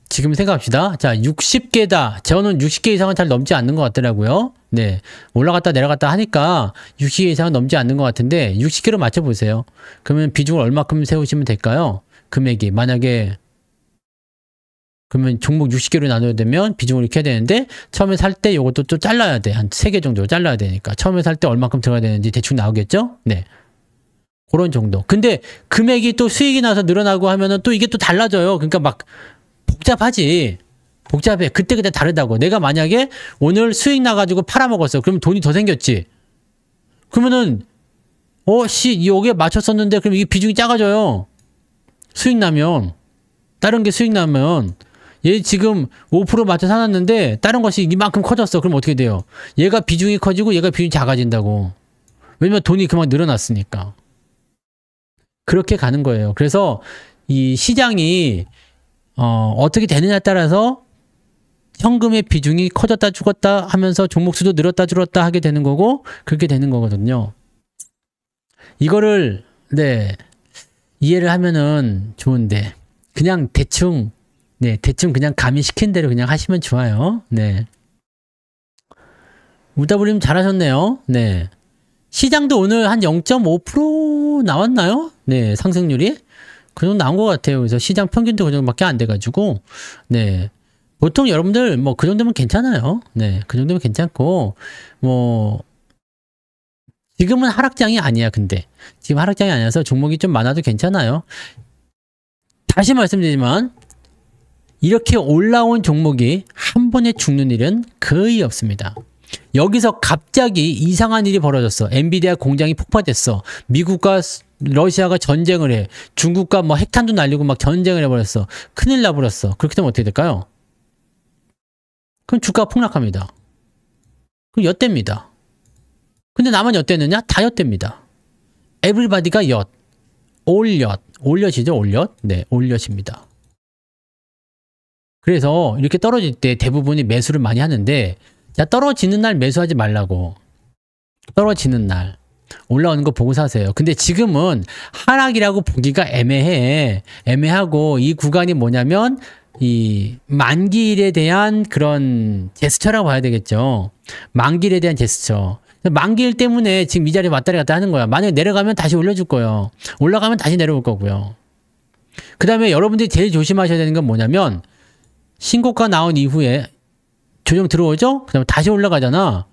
생각합시다. 자, 60개다. 저는 60개 이상은 잘 넘지 않는 것 같더라고요. 네. 올라갔다 내려갔다 하니까 60개 이상은 넘지 않는 것 같은데 60개로 맞춰보세요. 그러면 비중을 얼마큼 세우시면 될까요? 금액이 만약에 그러면 종목 60개로 나눠야 되면 비중을 이렇게 해야 되는데 처음에 살 때 이것도 또 잘라야 돼. 한 3개 정도 잘라야 되니까 처음에 살 때 얼마큼 들어가야 되는지 대충 나오겠죠? 네. 그런 정도. 근데 금액이 또 수익이 나서 늘어나고 하면은 또 이게 또 달라져요. 그러니까 막 복잡하지. 복잡해. 그때 다르다고. 내가 만약에 오늘 수익 나가지고 팔아먹었어. 그럼 돈이 더 생겼지. 그러면은 여기에 맞췄었는데 그럼 이게 비중이 작아져요. 수익 나면. 다른 게 수익 나면 얘 지금 5% 맞춰 사놨는데 다른 것이 이만큼 커졌어. 그럼 어떻게 돼요? 얘가 비중이 커지고 얘가 비중이 작아진다고. 왜냐면 돈이 그만 늘어났으니까. 그렇게 가는 거예요. 그래서 이 시장이 어떻게 되느냐에 따라서 현금의 비중이 커졌다 죽었다 하면서 종목 수도 늘었다 줄었다 하게 되는 거고 그렇게 되는 거거든요. 이거를 이해를 하면은 좋은데 그냥 대충 그냥 가미시킨 대로 그냥 하시면 좋아요. 네. 우다부님 잘하셨네요. 네. 시장도 오늘 한 0.5% 나왔나요? 네, 상승률이. 그 정도 나온 것 같아요. 그래서 시장 평균도 그 정도밖에 안 돼가지고, 네. 보통 여러분들, 그 정도면 괜찮아요. 네, 그 정도면 괜찮고, 지금은 하락장이 아니야, 근데. 지금 하락장이 아니라서 종목이 좀 많아도 괜찮아요. 다시 말씀드리지만, 이렇게 올라온 종목이 한 번에 죽는 일은 거의 없습니다. 여기서 갑자기 이상한 일이 벌어졌어. 엔비디아 공장이 폭파됐어. 미국과 러시아가 전쟁을 해. 중국과 핵탄두 날리고 막 전쟁을 해버렸어. 큰일 나버렸어. 그렇게 되면 어떻게 될까요? 그럼 주가가 폭락합니다. 그럼 엿됩니다. 근데 나만 엿되느냐? 다 엿됩니다. 에브리바디가 엿. 올엿. 올엿이죠, 올엿? 네, 올엿입니다. 그래서 이렇게 떨어질 때 대부분이 매수를 많이 하는데 자, 떨어지는 날 매수하지 말라고. 떨어지는 날. 올라오는 거 보고 사세요. 근데 지금은 하락이라고 보기가 애매해. 애매하고 이 구간이 뭐냐면 이 만기일에 대한 그런 제스처라고 봐야 되겠죠. 만기일에 대한 제스처. 만기일 때문에 지금 이 자리에 왔다리 갔다 하는 거야. 만약에 내려가면 다시 올려줄 거예요. 올라가면 다시 내려올 거고요. 그 다음에 여러분들이 제일 조심하셔야 되는 건 뭐냐면 신고가 나온 이후에 조정 들어오죠? 그 다음에 다시 올라가잖아.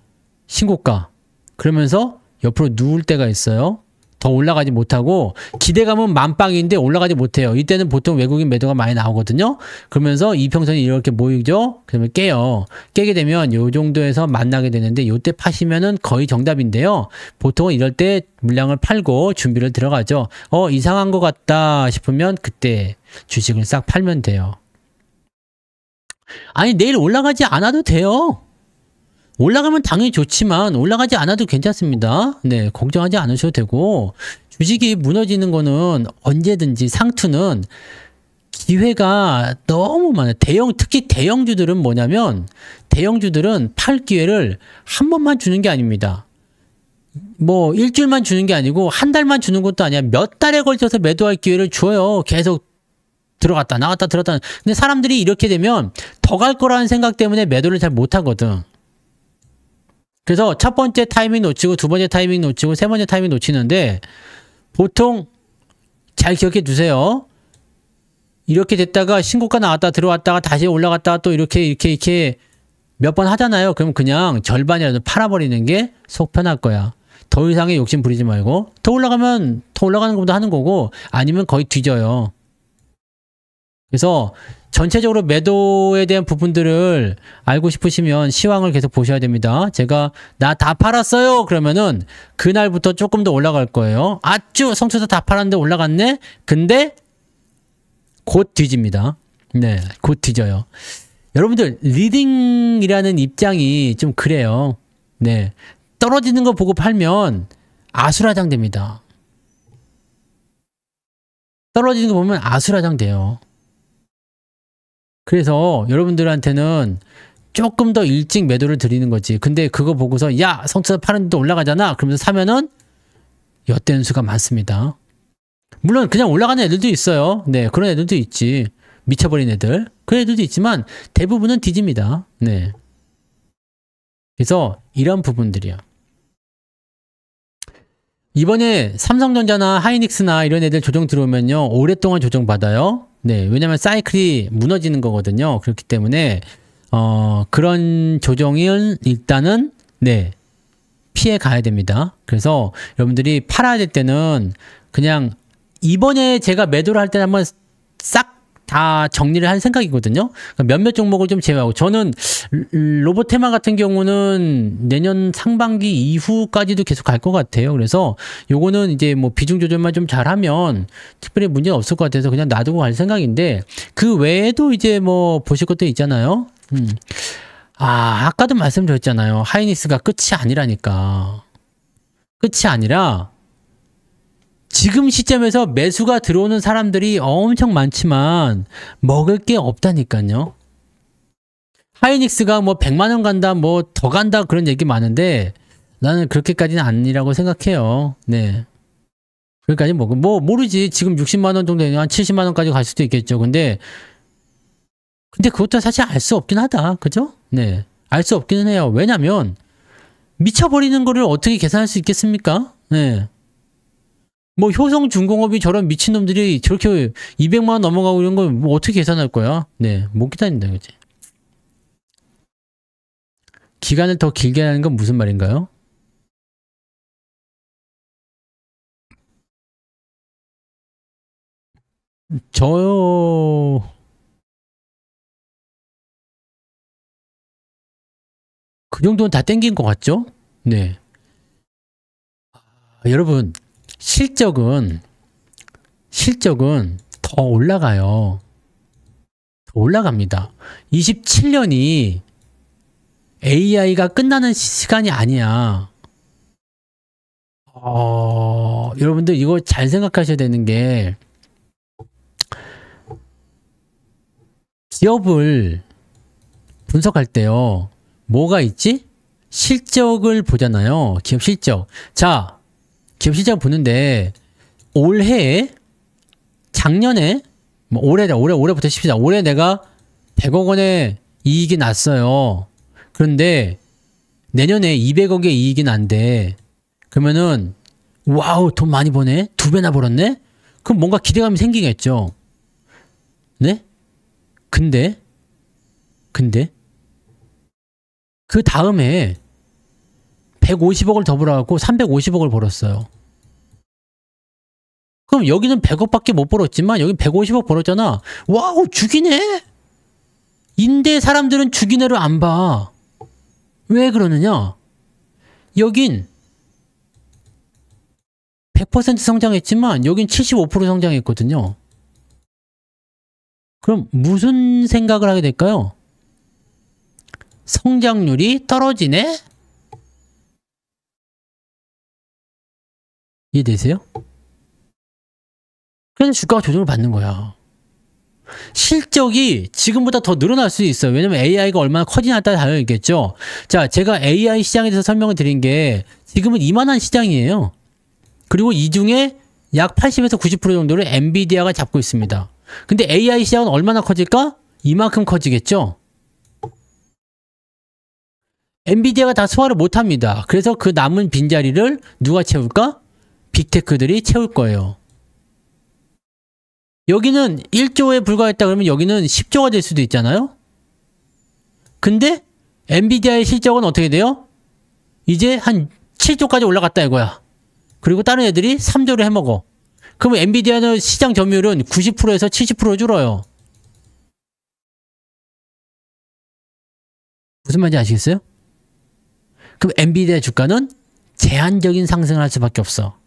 신고가. 그러면서 옆으로 누울 때가 있어요. 더 올라가지 못하고 기대감은 만빵인데 올라가지 못해요. 이때는 보통 외국인 매도가 많이 나오거든요. 그러면서 이평선이 이렇게 모이죠. 그러면 깨요. 깨게 되면 요 정도에서 만나게 되는데 요때 파시면은 거의 정답인데요. 보통은 이럴 때 물량을 팔고 준비를 들어가죠. 이상한 것 같다 싶으면 그때 주식을 싹 팔면 돼요. 아니 내일 올라가지 않아도 돼요. 올라가면 당연히 좋지만 올라가지 않아도 괜찮습니다. 네, 걱정하지 않으셔도 되고 주식이 무너지는 거는 언제든지 상투는 기회가 너무 많아요. 특히 대형주들은 뭐냐면 대형주들은 팔 기회를 한 번만 주는 게 아닙니다. 뭐 일주일만 주는 게 아니고 한 달만 주는 것도 아니야. 몇 달에 걸쳐서 매도할 기회를 줘요. 계속 들어갔다 나갔다 들어갔다. 근데 사람들이 이렇게 되면 더 갈 거라는 생각 때문에 매도를 잘 못하거든. 그래서 첫 번째 타이밍 놓치고 두 번째 타이밍 놓치고 세 번째 타이밍 놓치는데 보통 잘 기억해 두세요. 이렇게 됐다가 신고가 나왔다 들어왔다가 다시 올라갔다가 또 이렇게 몇 번 하잖아요. 그럼 그냥 절반이라도 팔아버리는 게 속 편할 거야. 더 이상의 욕심 부리지 말고 더 올라가면 더 올라가는 것보다 하는 거고 아니면 거의 뒤져요. 그래서 전체적으로 매도에 대한 부분들을 알고 싶으시면 시황을 계속 보셔야 됩니다. 제가 나 다 팔았어요 그러면은 그날부터 조금 더 올라갈 거예요. 아쭈 성투사 다 팔았는데 올라갔네? 근데 곧 뒤집니다. 네, 곧 뒤져요. 여러분들 리딩이라는 입장이 좀 그래요. 네, 떨어지는 거 보고 팔면 아수라장 됩니다. 떨어지는 거 보면 아수라장 돼요. 그래서 여러분들한테는 조금 더 일찍 매도를 드리는 거지. 근데 그거 보고서 야 성투사 파는데도 올라가잖아 그러면서 사면은 엿되는 수가 많습니다. 물론 그냥 올라가는 애들도 있어요. 네, 그런 애들도 있지. 미쳐버린 애들. 그런 애들도 있지만 대부분은 뒤집니다. 네. 그래서 이런 부분들이야. 이번에 삼성전자나 하이닉스나 이런 애들 조정 들어오면요. 오랫동안 조정받아요. 네, 왜냐면 사이클이 무너지는 거거든요. 그렇기 때문에 그런 조정을 일단은 네, 피해 가야 됩니다. 그래서 여러분들이 팔아야 될 때는 그냥 이번에 제가 매도를 할 때 한번 싹 다 정리를 할 생각이거든요. 그러니까 몇몇 종목을 좀 제외하고 저는 로보테마 같은 경우는 내년 상반기 이후까지도 계속 갈 것 같아요. 그래서 요거는 이제 뭐 비중 조절만 좀 잘하면 특별히 문제는 없을 것 같아서 그냥 놔두고 갈 생각인데 그 외에도 이제 뭐 보실 것도 있잖아요. 아까도 말씀드렸잖아요. 하이닉스가 끝이 아니라니까. 끝이 아니라 지금 시점에서 매수가 들어오는 사람들이 엄청 많지만 먹을 게 없다니까요. 하이닉스가 뭐 100만 원 간다, 뭐 더 간다 그런 얘기 많은데 나는 그렇게까지는 아니라고 생각해요. 네. 그러니까 뭐 모르지. 지금 60만 원 정도 한 70만 원까지 갈 수도 있겠죠. 근데 그것도 사실 알 수 없긴 하다. 그죠? 네. 알 수 없기는 해요. 왜냐면 미쳐버리는 거를 어떻게 계산할 수 있겠습니까? 네. 뭐 효성중공업이 저런 미친놈들이 저렇게 200만 원 넘어가고 이런 걸 뭐 어떻게 계산할 거야? 네, 못 기다린다 그지? 기간을 더 길게 하는 건 무슨 말인가요? 저요. 그 정도는 다 땡긴 것 같죠? 네. 여러분 실적은 더 올라가요. 더 올라갑니다. 27년이 AI가 끝나는 시간이 아니야. 여러분들 이거 잘 생각하셔야 되는 게 기업을 분석할 때요. 뭐가 있지? 실적을 보잖아요. 기업 실적. 자, 기업 실적 보는데 올해 작년에 뭐 올해부터 칩시다. 올해 내가 100억 원의 이익이 났어요. 그런데 내년에 200억의 이익이 난대. 그러면은 와우 돈 많이 버네? 2배나 벌었네? 그럼 뭔가 기대감이 생기겠죠. 네? 근데 그 다음에 150억을 더 벌어갖고 350억을 벌었어요. 그럼 여기는 100억밖에 못 벌었지만 여기 150억 벌었잖아. 와우 죽이네. 인데 사람들은 죽이네를 안 봐. 왜 그러느냐? 여긴 100% 성장했지만 여긴 75% 성장했거든요. 그럼 무슨 생각을 하게 될까요? 성장률이 떨어지네? 이해되세요? 그래서 주가가 조정을 받는 거야. 실적이 지금보다 더 늘어날 수 있어요. 왜냐면 AI가 얼마나 커지냐에 따라 달려있겠죠. 자, 제가 AI 시장에 대해서 설명을 드린 게 지금은 이만한 시장이에요. 그리고 이 중에 약 80에서 90% 정도를 엔비디아가 잡고 있습니다. 근데 AI 시장은 얼마나 커질까? 이만큼 커지겠죠. 엔비디아가 다 소화를 못합니다. 그래서 그 남은 빈자리를 누가 채울까? 빅테크들이 채울 거예요. 여기는 1조에 불과했다 그러면 여기는 10조가 될 수도 있잖아요. 근데 엔비디아의 실적은 어떻게 돼요? 이제 한 7조까지 올라갔다 이거야. 그리고 다른 애들이 3조를 해먹어. 그러면 엔비디아는 시장 점유율은 90%에서 70% 줄어요. 무슨 말인지 아시겠어요? 그럼 엔비디아 주가는 제한적인 상승을 할 수밖에 없어.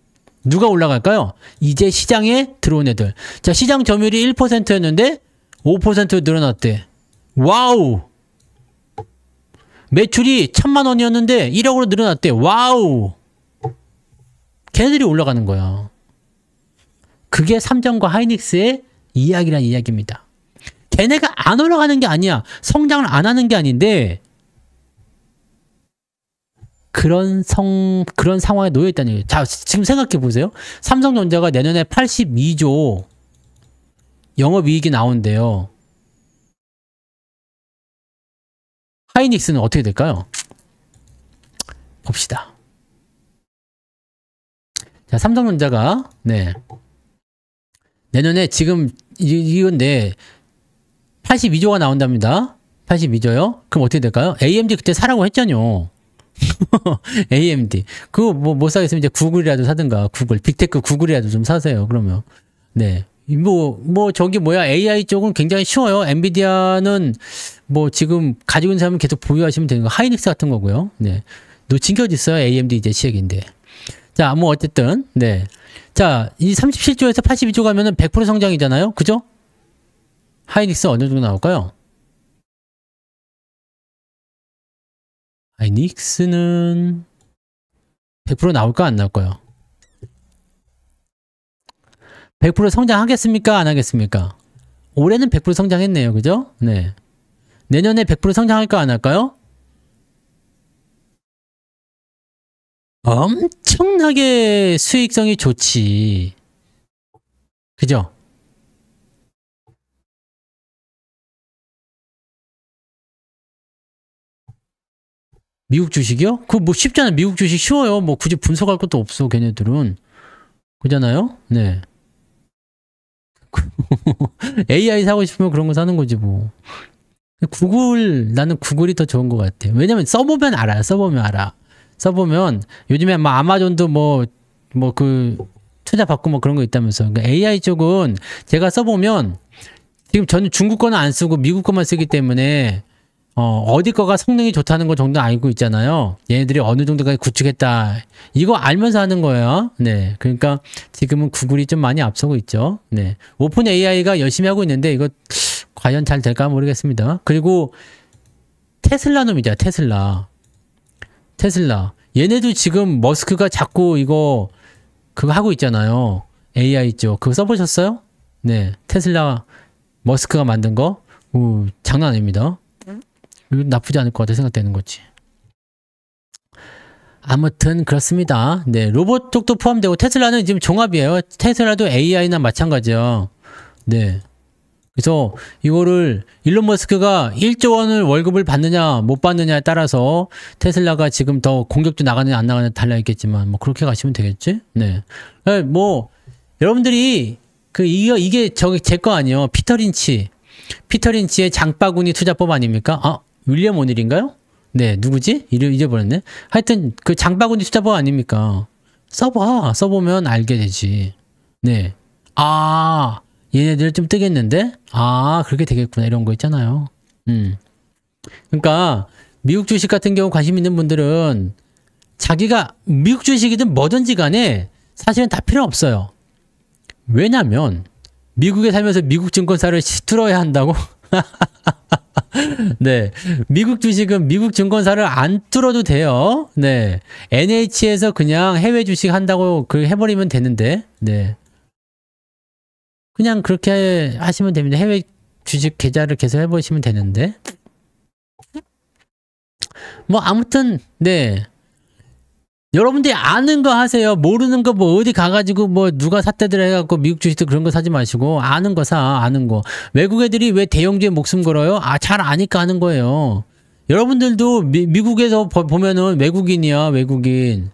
누가 올라갈까요? 이제 시장에 들어온 애들. 자, 시장 점유율이 1%였는데 5% 늘어났대. 와우! 매출이 1,000만 원이었는데 1억으로 늘어났대. 와우! 걔네들이 올라가는 거야. 그게 삼성과 하이닉스의 이야기란 이야기입니다. 걔네가 안 올라가는 게 아니야. 성장을 안 하는 게 아닌데 그런 상황에 놓여 있다는 얘기예요. 자, 지금 생각해 보세요. 삼성전자가 내년에 82조 영업이익이 나온대요. 하이닉스는 어떻게 될까요? 봅시다. 자, 삼성전자가 내년에 지금 이건데 82조가 나온답니다. 82조요? 그럼 어떻게 될까요? AMD 그때 사라고 했잖요. AMD. 그거 못 사겠으면 이제 구글이라도 사든가. 구글. 빅테크 구글이라도 좀 사세요. 그러면. 네. 저기 AI 쪽은 굉장히 쉬워요. 엔비디아는 지금 가지고 있는 사람은 계속 보유하시면 되는 거. 하이닉스 같은 거고요. 네. 놓친 게 어딨어요. AMD 이제 시액인데. 자, 어쨌든. 네. 자, 이 37조에서 82조 가면은 100% 성장이잖아요. 그죠? 하이닉스 어느 정도 나올까요? 하이닉스는 100% 나올까 안 나올까요? 100% 성장하겠습니까? 안 하겠습니까? 올해는 100% 성장했네요. 그죠? 네. 내년에 100% 성장할까 안 할까요? 엄청나게 수익성이 좋지. 그죠? 미국 주식이요? 그거 쉽잖아. 미국 주식 쉬워요. 굳이 분석할 것도 없어. 걔네들은. 그잖아요? 네. AI 사고 싶으면 그런 거 사는 거지 뭐. 나는 구글이 더 좋은 것 같아. 왜냐면 써보면 알아. 써보면 요즘에 아마존도 투자 받고 그런 거 있다면서. 그러니까 AI 쪽은 제가 써보면 지금 저는 중국 거는 안 쓰고 미국 거만 쓰기 때문에 어디 거가 성능이 좋다는 거 정도 알고 있잖아요. 얘네들이 어느 정도까지 구축했다. 이거 알면서 하는 거예요. 네. 그러니까 지금은 구글이 좀 많이 앞서고 있죠. 네. 오픈 AI가 열심히 하고 있는데 이거 과연 잘 될까 모르겠습니다. 그리고 테슬라 놈이죠. 테슬라. 얘네도 지금 머스크가 자꾸 그거 하고 있잖아요. AI 쪽. 그거 써보셨어요? 네. 테슬라 머스크가 만든 거. 장난 아닙니다. 나쁘지 않을 것 같아 생각되는 거지. 아무튼 그렇습니다. 네, 로봇 쪽도 포함되고 테슬라는 지금 종합이에요. 테슬라도 AI나 마찬가지야. 네. 그래서 이거를 일론 머스크가 1조 원을 월급을 받느냐 못 받느냐에 따라서 테슬라가 지금 더 공격도 나가느냐 안 나가느냐 달라 있겠지만 그렇게 가시면 되겠지. 네. 여러분들이 이게 제 거 아니에요. 피터 린치의 장바구니 투자법 아닙니까? 윌리엄 오닐인가요? 네, 누구지? 잊어버렸네. 하여튼 그 장바구니 투자법 아닙니까? 써보면 알게 되지. 네. 얘네들 좀 뜨겠는데? 그렇게 되겠구나. 이런 거 있잖아요. 그러니까 미국 주식 같은 경우 관심 있는 분들은 자기가 미국 주식이든 뭐든지 간에 사실은 다 필요 없어요. 왜냐면 미국에 살면서 미국 증권사를 뚫어야 한다고? 네. 미국 주식은 미국 증권사를 안 뚫어도 돼요. 네. NH에서 그냥 해외 주식 한다고 그 해버리면 되는데, 네. 그냥 그렇게 하시면 됩니다. 해외 주식 계좌를 계속 해보시면 되는데. 뭐, 아무튼, 네. 여러분들이 아는 거 하세요. 모르는 거 뭐 어디 가가지고 뭐 누가 샀다들 해갖고 미국 주식도 그런 거 사지 마시고 아는 거 사, 아는 거. 외국 애들이 왜 대형주에 목숨 걸어요? 아, 잘 아니까 하는 거예요. 여러분들도 미국에서 보면은 외국인이야, 외국인.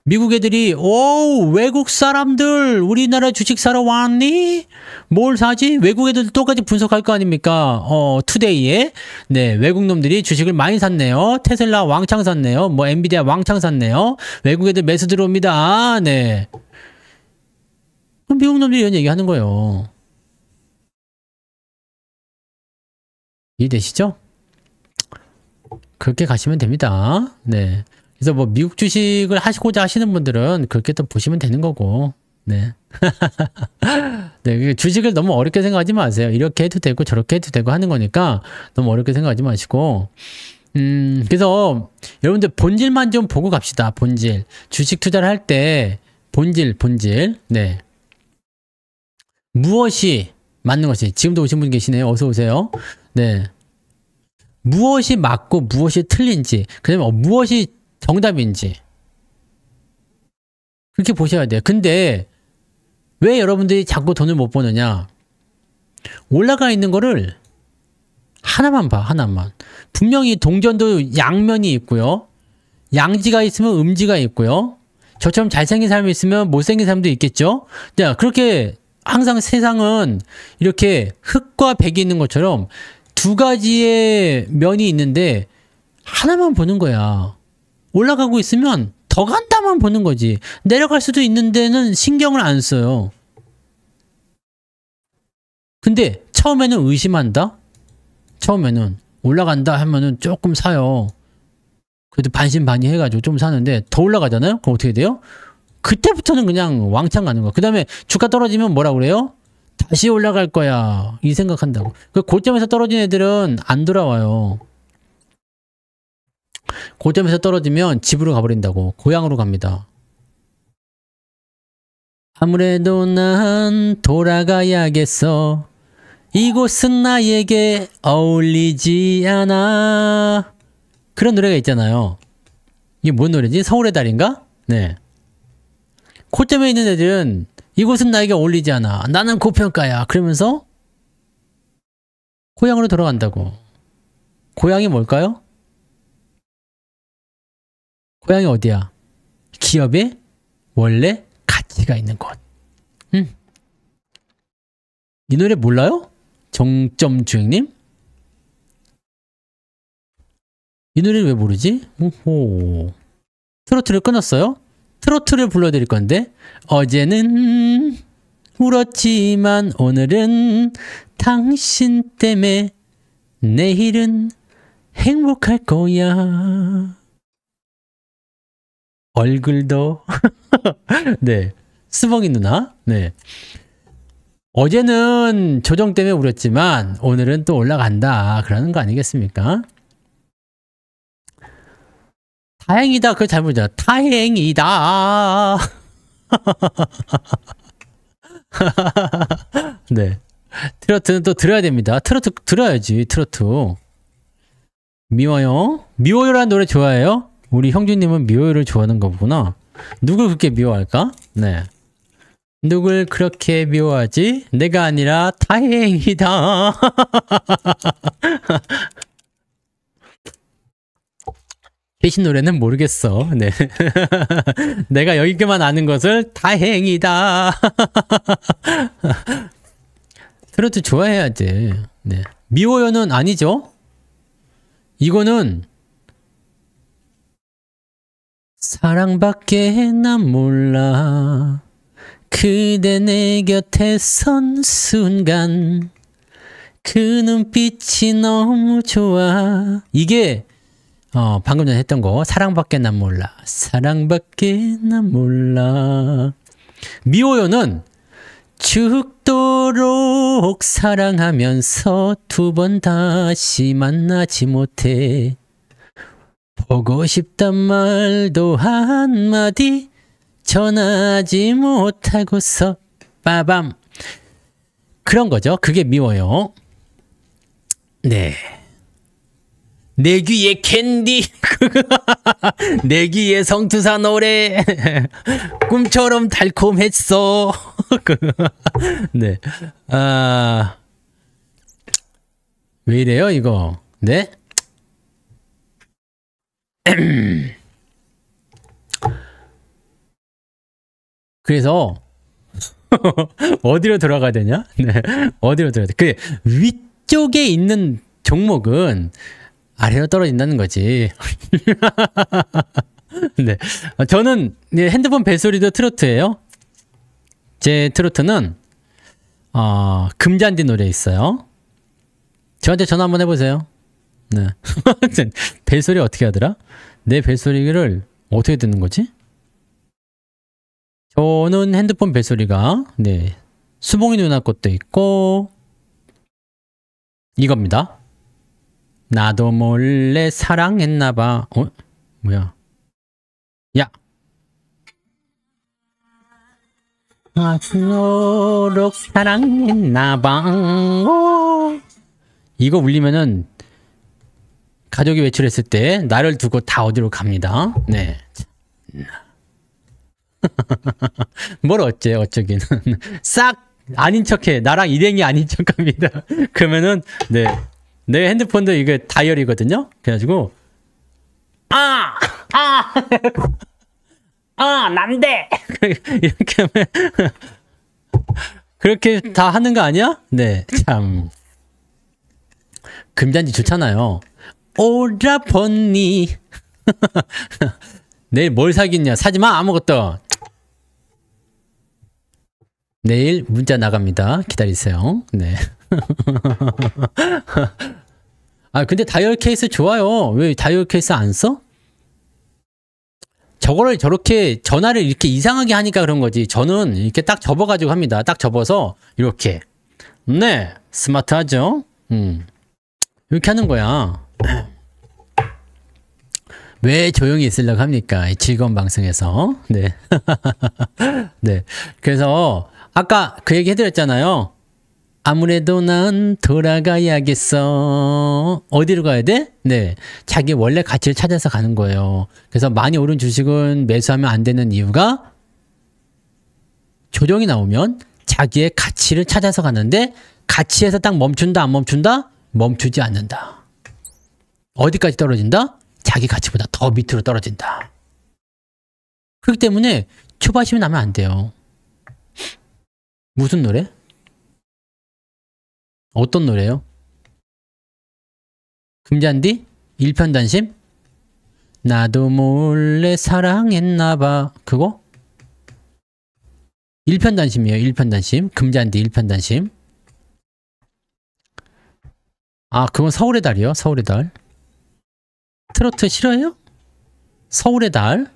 미국 애들이 오 외국 사람들 우리나라 주식 사러 왔니? 뭘 사지? 외국 애들 똑같이 분석할 거 아닙니까? 투데이에 네 외국 놈들이 주식을 많이 샀네요. 테슬라 왕창 샀네요. 뭐 엔비디아 왕창 샀네요. 외국 애들 매수 들어옵니다. 네. 그럼 미국 놈들이 이런 얘기 하는 거예요. 이해되시죠? 그렇게 가시면 됩니다. 네. 그래서 뭐 미국 주식을 하시고자 하시는 분들은 그렇게 또 보시면 되는 거고. 네. 네, 주식을 너무 어렵게 생각하지 마세요. 이렇게 해도 되고 저렇게 해도 되고 하는 거니까 너무 어렵게 생각하지 마시고. 그래서 여러분들 본질만 좀 보고 갑시다. 본질. 주식 투자를 할 때 본질. 네. 무엇이 맞는 것이 지금도 오신 분 계시네요. 어서 오세요. 네. 무엇이 맞고 무엇이 틀린지, 그다음에 무엇이 정답인지 그렇게 보셔야 돼요. 근데 왜 여러분들이 자꾸 돈을 못 버느냐? 올라가 있는 거를 하나만 봐, 하나만. 분명히 동전도 양면이 있고요. 양지가 있으면 음지가 있고요. 저처럼 잘생긴 사람이 있으면 못생긴 사람도 있겠죠? 자, 그렇게 항상 세상은 이렇게 흑과 백이 있는 것처럼 두 가지의 면이 있는데 하나만 보는 거야. 올라가고 있으면 더 간다만 보는 거지. 내려갈 수도 있는 데는 신경을 안 써요. 근데 처음에는 의심한다? 처음에는 올라간다 하면은 조금 사요. 그래도 반신반의 해가지고 좀 사는데 더 올라가잖아요? 그럼 어떻게 돼요? 그때부터는 그냥 왕창 가는 거야. 그 다음에 주가 떨어지면 뭐라 그래요? 다시 올라갈 거야. 이 생각한다고. 그 고점에서 떨어진 애들은 안 돌아와요. 고점에서 떨어지면 집으로 가버린다고. 고향으로 갑니다. 아무래도 난 돌아가야겠어. 이곳은 나에게 어울리지 않아. 그런 노래가 있잖아요. 이게 뭔 노래지? 서울의 달인가? 네. 고점에 있는 애들은 이곳은 나에게 어울리지 않아. 나는 고평가야. 그러면서 고향으로 돌아간다고. 고향이 뭘까요? 고향이 어디야? 기업에 원래 가치가 있는 곳. 이 노래 몰라요? 정점주행님? 이 노래를 왜 모르지? 오호. 트로트를 끊었어요? 트로트를 불러드릴 건데 어제는 울었지만 오늘은 당신 때문에 내일은 행복할 거야. 얼굴도 네. 스벅이 누나. 네. 어제는 조정 때문에 울었지만 오늘은 또 올라간다. 그러는 거 아니겠습니까? 다행이다. 그거 잘 보자. 다행이다. 네. 트로트는 또 들어야 됩니다. 트로트 들어야지. 트로트. 미워요. 미워요라는 노래 좋아해요? 우리 형주님은 미워요를 좋아하는 거구나. 누굴 그렇게 미워할까? 네. 누굴 그렇게 미워하지? 내가 아니라 다행이다. 대신 노래는 모르겠어. 네. 내가 여기까만 아는 것을 다행이다. 트로트 좋아해야지. 네. 미워요는 아니죠? 이거는 사랑밖에 난 몰라. 그대 내 곁에 선 순간 그 눈빛이 너무 좋아. 이게 방금 전에 했던 거 사랑밖에 난 몰라. 사랑밖에 난 몰라. 미워요는 죽도 죽도록 사랑하면서 두 번 다시 만나지 못해 보고 싶단 말도 한마디 전하지 못하고서 빠밤. 그런 거죠. 그게 미워요. 네. 내 귀에 캔디. 내 귀에 성투사 노래. 꿈처럼 달콤했어. 네. 아. 왜 이래요, 이거? 네? 그래서 어디로 들어가야 되냐? 네. 어디로 들어가야 돼? 그 위쪽에 있는 종목은 아래로 떨어진다는 거지. 네. 저는 핸드폰 벨소리도 트로트예요. 제 트로트는 금잔디 노래 있어요. 저한테 전화 한번 해보세요. 네. 벨소리 어떻게 하더라? 내 벨소리를 어떻게 듣는 거지? 저는 핸드폰 벨소리가 네 수봉이 누나 것도 있고 이겁니다. 나도 몰래 사랑했나봐. 어? 뭐야? 야! 아도록 사랑했나봐. 이거 울리면은 가족이 외출했을 때 나를 두고 다 어디로 갑니다. 네. 뭘 어쩌긴. 싹 아닌 척해. 나랑 일행이 아닌 척합니다. 그러면은 네. 내 핸드폰도 이게 다이얼이거든요. 그래가지고 난데 이렇게 하면 그렇게 다 하는 거 아니야? 네, 참 금잔디 좋잖아요. 오라버니 내일 뭘 사겠냐? 사지마 아무것도. 내일 문자 나갑니다. 기다리세요. 네. 아 근데 다이얼 케이스 좋아요. 왜 다이얼 케이스 안 써? 저거를 저렇게 전화를 이렇게 이상하게 하니까 그런 거지. 저는 이렇게 딱 접어가지고 합니다. 딱 접어서 이렇게. 네, 스마트하죠. 이렇게 하는 거야. 왜 조용히 있으려고 합니까? 이 즐거운 방송에서. 네. 네. 그래서 아까 그 얘기 해드렸잖아요. 아무래도 난 돌아가야겠어. 어디로 가야 돼? 네. 자기 원래 가치를 찾아서 가는 거예요. 그래서 많이 오른 주식은 매수하면 안 되는 이유가 조정이 나오면 자기의 가치를 찾아서 가는데 가치에서 딱 멈춘다, 안 멈춘다? 멈추지 않는다. 어디까지 떨어진다? 자기 가치보다 더 밑으로 떨어진다. 그렇기 때문에 초바심이 나면 안 돼요. 무슨 노래? 어떤 노래요? 금잔디? 일편단심? 나도 몰래 사랑했나봐. 그거? 일편단심이에요. 일편단심. 금잔디 일편단심. 아, 그건 서울의 달이요. 서울의 달. 트로트 싫어해요? 서울의 달.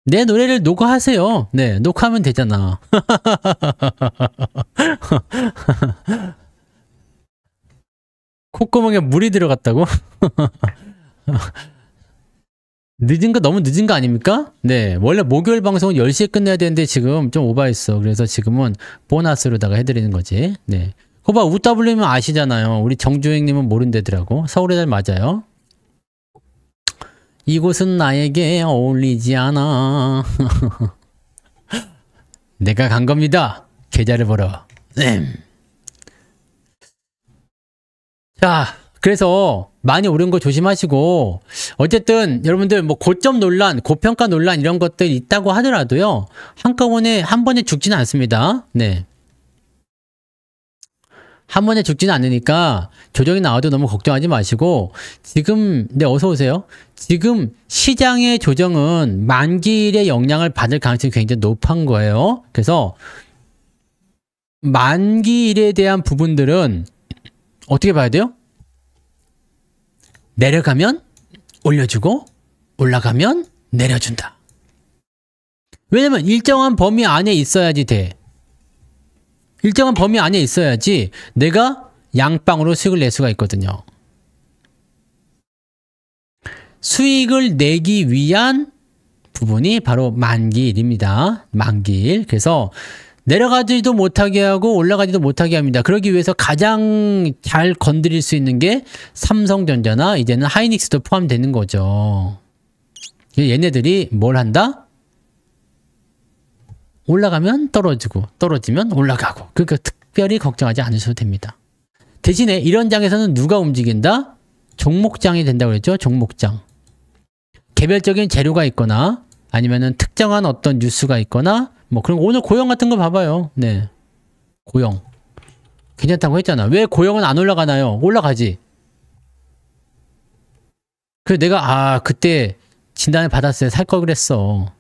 내 노래를 녹화하세요. 네, 녹화하면 되잖아. 콧구멍에 물이 들어갔다고? 늦은 거 너무 늦은 거 아닙니까? 네, 원래 목요일 방송은 10시에 끝내야 되는데 지금 좀 오버했어. 그래서 지금은 보너스로다가 해드리는 거지. 네, 그거 봐, UW면 아시잖아요. 우리 정주행님은 모른대더라고. 서울의 달 맞아요. 이곳은 나에게 어울리지 않아. 내가 간 겁니다. 계좌를 벌어. 자, 그래서 많이 오른 거 조심하시고, 어쨌든 여러분들 뭐 고점 논란, 고평가 논란 이런 것들 있다고 하더라도요, 한꺼번에 한 번에 죽지는 않습니다. 네. 한 번에 죽지는 않으니까 조정이 나와도 너무 걱정하지 마시고, 지금 네, 어서 오세요. 지금 시장의 조정은 만기일의 영향을 받을 가능성이 굉장히 높은 거예요. 그래서 만기일에 대한 부분들은 어떻게 봐야 돼요? 내려가면 올려주고 올라가면 내려준다. 왜냐면 일정한 범위 안에 있어야지 돼. 일정한 범위 안에 있어야지 내가 양방으로 수익을 낼 수가 있거든요. 수익을 내기 위한 부분이 바로 만기일입니다. 만기일. 그래서 내려가지도 못하게 하고 올라가지도 못하게 합니다. 그러기 위해서 가장 잘 건드릴 수 있는 게 삼성전자나 이제는 하이닉스도 포함되는 거죠. 얘네들이 뭘 한다? 올라가면 떨어지고 떨어지면 올라가고. 그러니까 특별히 걱정하지 않으셔도 됩니다. 대신에 이런 장에서는 누가 움직인다? 종목장이 된다고 그랬죠? 종목장. 개별적인 재료가 있거나 아니면은 특정한 어떤 뉴스가 있거나 뭐 그런 오늘 고용 같은 거 봐봐요. 네. 고용. 괜찮다고 했잖아. 왜 고용은 안 올라가나요? 올라가지. 그래서 내가 그때 진단을 받았어요. 살 걸 그랬어.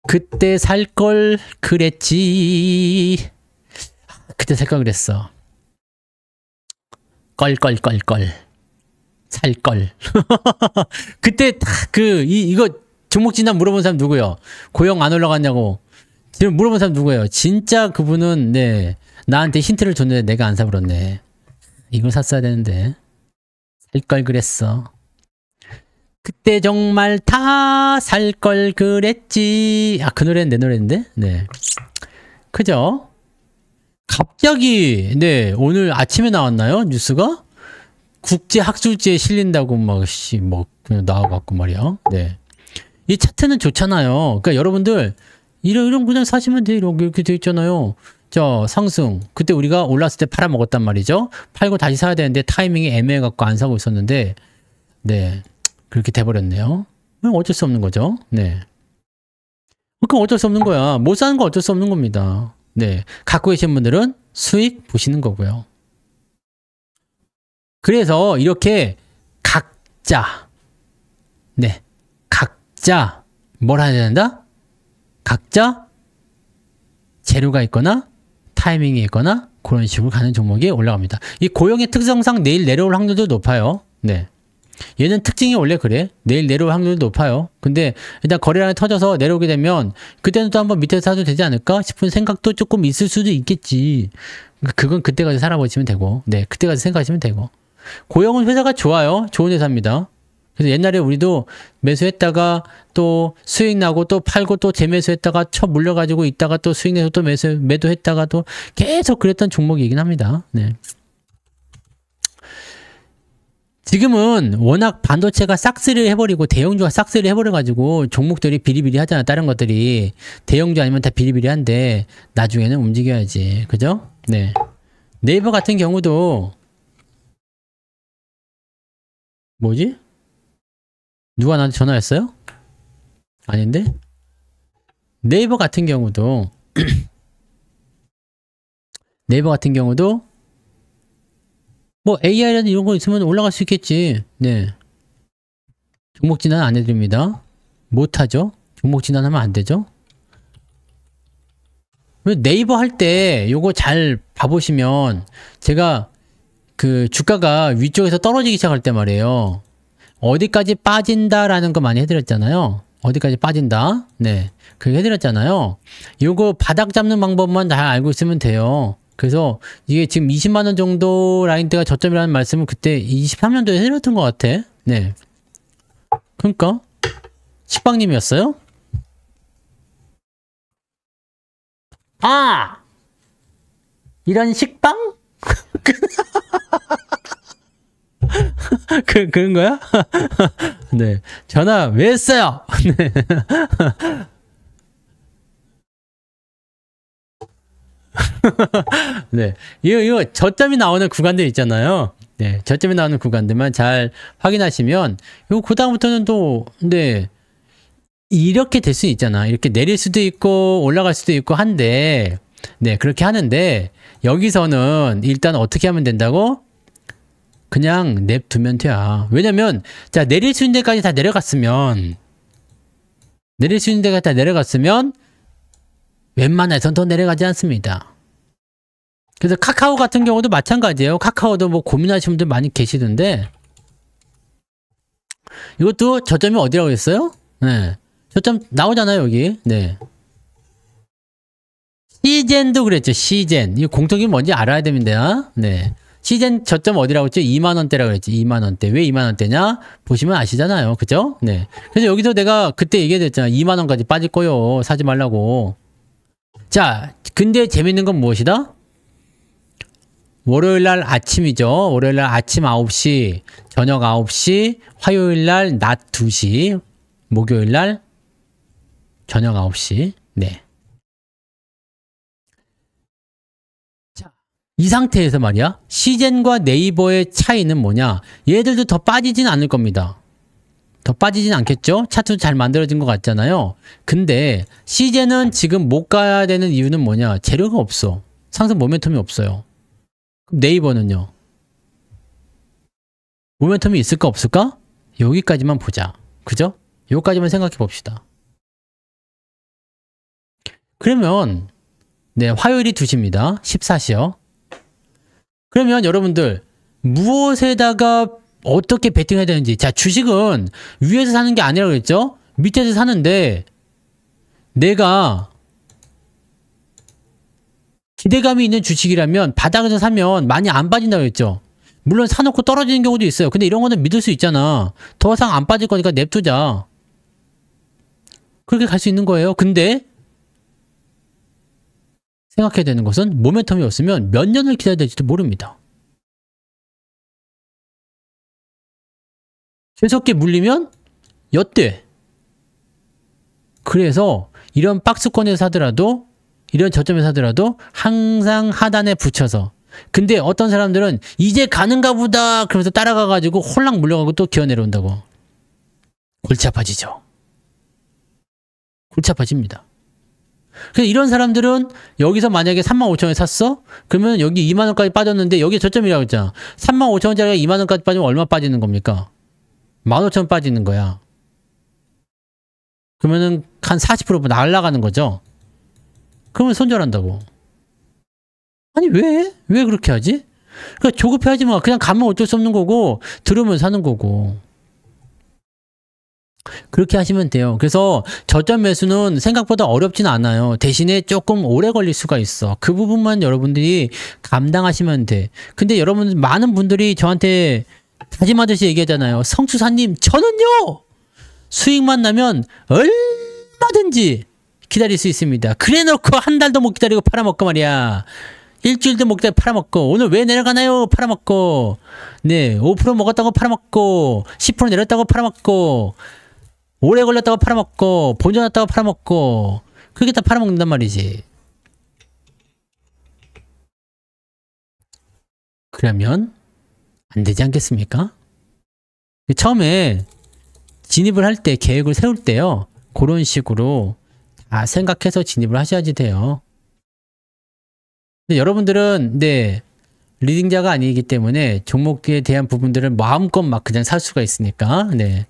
그때 살 걸 그랬지. 그때 살 걸 그랬어. 껄껄껄껄. 살 걸. 그때 이거 종목 진단 물어본 사람 누구요? 고용 안 올라갔냐고. 지금 물어본 사람 누구예요? 진짜 그분은 네 나한테 힌트를 줬는데 내가 안 사버렸네. 이걸 샀어야 되는데. 살 걸 그랬어. 그때 정말 다 살 걸 그랬지. 그 노래는 내 노래인데? 네. 그죠? 갑자기, 네, 오늘 아침에 나왔나요? 뉴스가? 국제학술지에 실린다고 그냥 나와갖고 말이야. 네. 이 차트는 좋잖아요. 그러니까 여러분들, 이런 그냥 사시면 돼요. 이렇게 돼 있잖아요. 상승. 그때 우리가 올랐을 때 팔아먹었단 말이죠. 팔고 다시 사야 되는데 타이밍이 애매해갖고 안 사고 있었는데, 네. 그렇게 돼버렸네요. 어쩔 수 없는 거죠. 네. 그러니까 어쩔 수 없는 거야. 못 사는 건 어쩔 수 없는 겁니다. 네. 갖고 계신 분들은 수익 보시는 거고요. 그래서 이렇게 각자, 네. 각자, 뭘 해야 된다? 각자 재료가 있거나 타이밍이 있거나 그런 식으로 가는 종목이 올라갑니다. 이 고용의 특성상 내일 내려올 확률도 높아요. 네. 얘는 특징이 원래 그래. 내일 내려올 확률도 높아요. 근데 일단 거래량이 터져서 내려오게 되면 그때는 또 한번 밑에서 사도 되지 않을까 싶은 생각도 조금 있을 수도 있겠지. 그건 그때까지 살아보시면 되고, 네, 그때까지 생각하시면 되고. 고용은 회사가 좋아요. 좋은 회사입니다. 그래서 옛날에 우리도 매수했다가 또 수익 나고 또 팔고 또 재매수했다가 쳐 물려가지고 있다가 또 수익 내서 또 매도했다가 또 계속 그랬던 종목이긴 합니다. 네. 지금은 워낙 반도체가 싹쓸이를 해버리고 대형주가 싹쓸이를 해버려가지고 종목들이 비리비리 하잖아. 다른 것들이 대형주 아니면 다 비리비리한데 나중에는 움직여야지. 그죠? 네. 네이버 같은 경우도 뭐지? 누가 나한테 전화했어요? 아닌데? 네이버 같은 경우도 네이버 같은 경우도 뭐 AI라든 이런 거 있으면 올라갈 수 있겠지. 네. 종목 진단 안 해드립니다. 못하죠. 종목 진단하면 안 되죠. 네이버 할 때 요거 잘 봐보시면 제가 그 주가가 위쪽에서 떨어지기 시작할 때 말이에요. 어디까지 빠진다라는 거 많이 해드렸잖아요. 어디까지 빠진다. 네. 그거 해드렸잖아요. 요거 바닥 잡는 방법만 잘 알고 있으면 돼요. 그래서 이게 지금 20만원 정도 라인대가 저점이라는 말씀을 그때 23년도에 해드렸던 것 같아. 네. 그러니까 식빵님이었어요? 이런 식빵? 그런 거야? 네. 전화 왜 했어요? 네. 네. 이거 저점이 나오는 구간들 있잖아요. 네. 저점이 나오는 구간들만 잘 확인하시면, 그다음부터는 또, 네. 이렇게 될 수 있잖아. 이렇게 내릴 수도 있고, 올라갈 수도 있고 한데, 네. 그렇게 하는데, 여기서는 일단 어떻게 하면 된다고? 그냥 냅두면 돼. 왜냐면, 자, 내릴 수 있는 데까지 다 내려갔으면, 웬만해선 더 내려가지 않습니다. 그래서 카카오 같은 경우도 마찬가지예요. 카카오도 뭐 고민하시는 분들 많이 계시던데 이것도 저점이 어디라고 했어요? 네. 저점 나오잖아요, 여기. 네. 시젠도 그랬죠, 시젠. 이 공통이 뭔지 알아야 됩니다. 네. 시젠 저점 어디라고 했죠? 2만원대라고 그랬지, 2만원대. 왜 2만원대냐? 보시면 아시잖아요. 그죠? 네. 그래서 여기서 내가 그때 얘기했잖아. 2만원까지 빠질 거요. 사지 말라고. 자, 근데 재밌는 건 무엇이다? 월요일날 아침이죠. 월요일날 아침 9시, 저녁 9시, 화요일날 낮 2시, 목요일날 저녁 9시. 네. 자, 이 상태에서 말이야. 시젠과 네이버의 차이는 뭐냐? 얘들도 더 빠지진 않을 겁니다. 더 빠지진 않겠죠? 차트도 잘 만들어진 것 같잖아요. 근데 시젠은 지금 못 가야 되는 이유는 뭐냐? 재료가 없어. 상승 모멘텀이 없어요. 그럼 네이버는요? 모멘텀이 있을까 없을까? 여기까지만 보자. 그죠? 여기까지만 생각해 봅시다. 그러면 네, 화요일이 2시입니다. 14시요. 그러면 여러분들 무엇에다가 어떻게 베팅해야 되는지. 자, 주식은 위에서 사는 게 아니라고 그랬죠? 밑에서 사는데 내가 기대감이 있는 주식이라면 바닥에서 사면 많이 안 빠진다고 했죠? 물론 사놓고 떨어지는 경우도 있어요. 근데 이런 거는 믿을 수 있잖아. 더 이상 안 빠질 거니까 냅두자. 그렇게 갈 수 있는 거예요. 근데 생각해야 되는 것은 모멘텀이 없으면 몇 년을 기다려야 될지도 모릅니다. 계속게 물리면 엿돼. 그래서 이런 박스권에서 사더라도 이런 저점에서 사더라도 항상 하단에 붙여서. 근데 어떤 사람들은 이제 가는가 보다 그러면서 따라가가지고 홀랑 물려가고 또 기어 내려온다고. 골치 아파지죠. 골치 아파집니다. 그래서 이런 사람들은 여기서 만약에 35,000원에 샀어? 그러면 여기 2만원까지 빠졌는데 여기 저점이라고 했잖아. 35,000원짜리가 2만원까지 빠지면 얼마 빠지는 겁니까? 15,000원 빠지는 거야. 그러면은 한 40% 날아가는 거죠. 그러면 손절한다고. 아니 왜? 왜 그렇게 하지? 그러니까 조급해하지 마. 그냥 가면 어쩔 수 없는 거고 들으면 사는 거고. 그렇게 하시면 돼요. 그래서 저점 매수는 생각보다 어렵진 않아요. 대신에 조금 오래 걸릴 수가 있어. 그 부분만 여러분들이 감당하시면 돼. 근데 여러분 많은 분들이 저한테 다짐하듯이 얘기하잖아요. 성추사님 저는요 수익만 나면 얼마든지 기다릴 수 있습니다. 그래 놓고 한 달도 못 기다리고 팔아먹고 말이야. 일주일도 못 기다리고 팔아먹고 오늘 왜 내려가나요? 팔아먹고 네 5% 먹었다고 팔아먹고 10% 내렸다고 팔아먹고 오래 걸렸다고 팔아먹고 본전났다고 팔아먹고 그렇게 다 팔아먹는단 말이지. 그러면 안 되지 않겠습니까? 처음에 진입을 할 때 계획을 세울 때요. 그런 식으로 다 생각해서 진입을 하셔야지 돼요. 근데 여러분들은 네 리딩자가 아니기 때문에 종목에 대한 부분들을 마음껏 막 그냥 살 수가 있으니까 네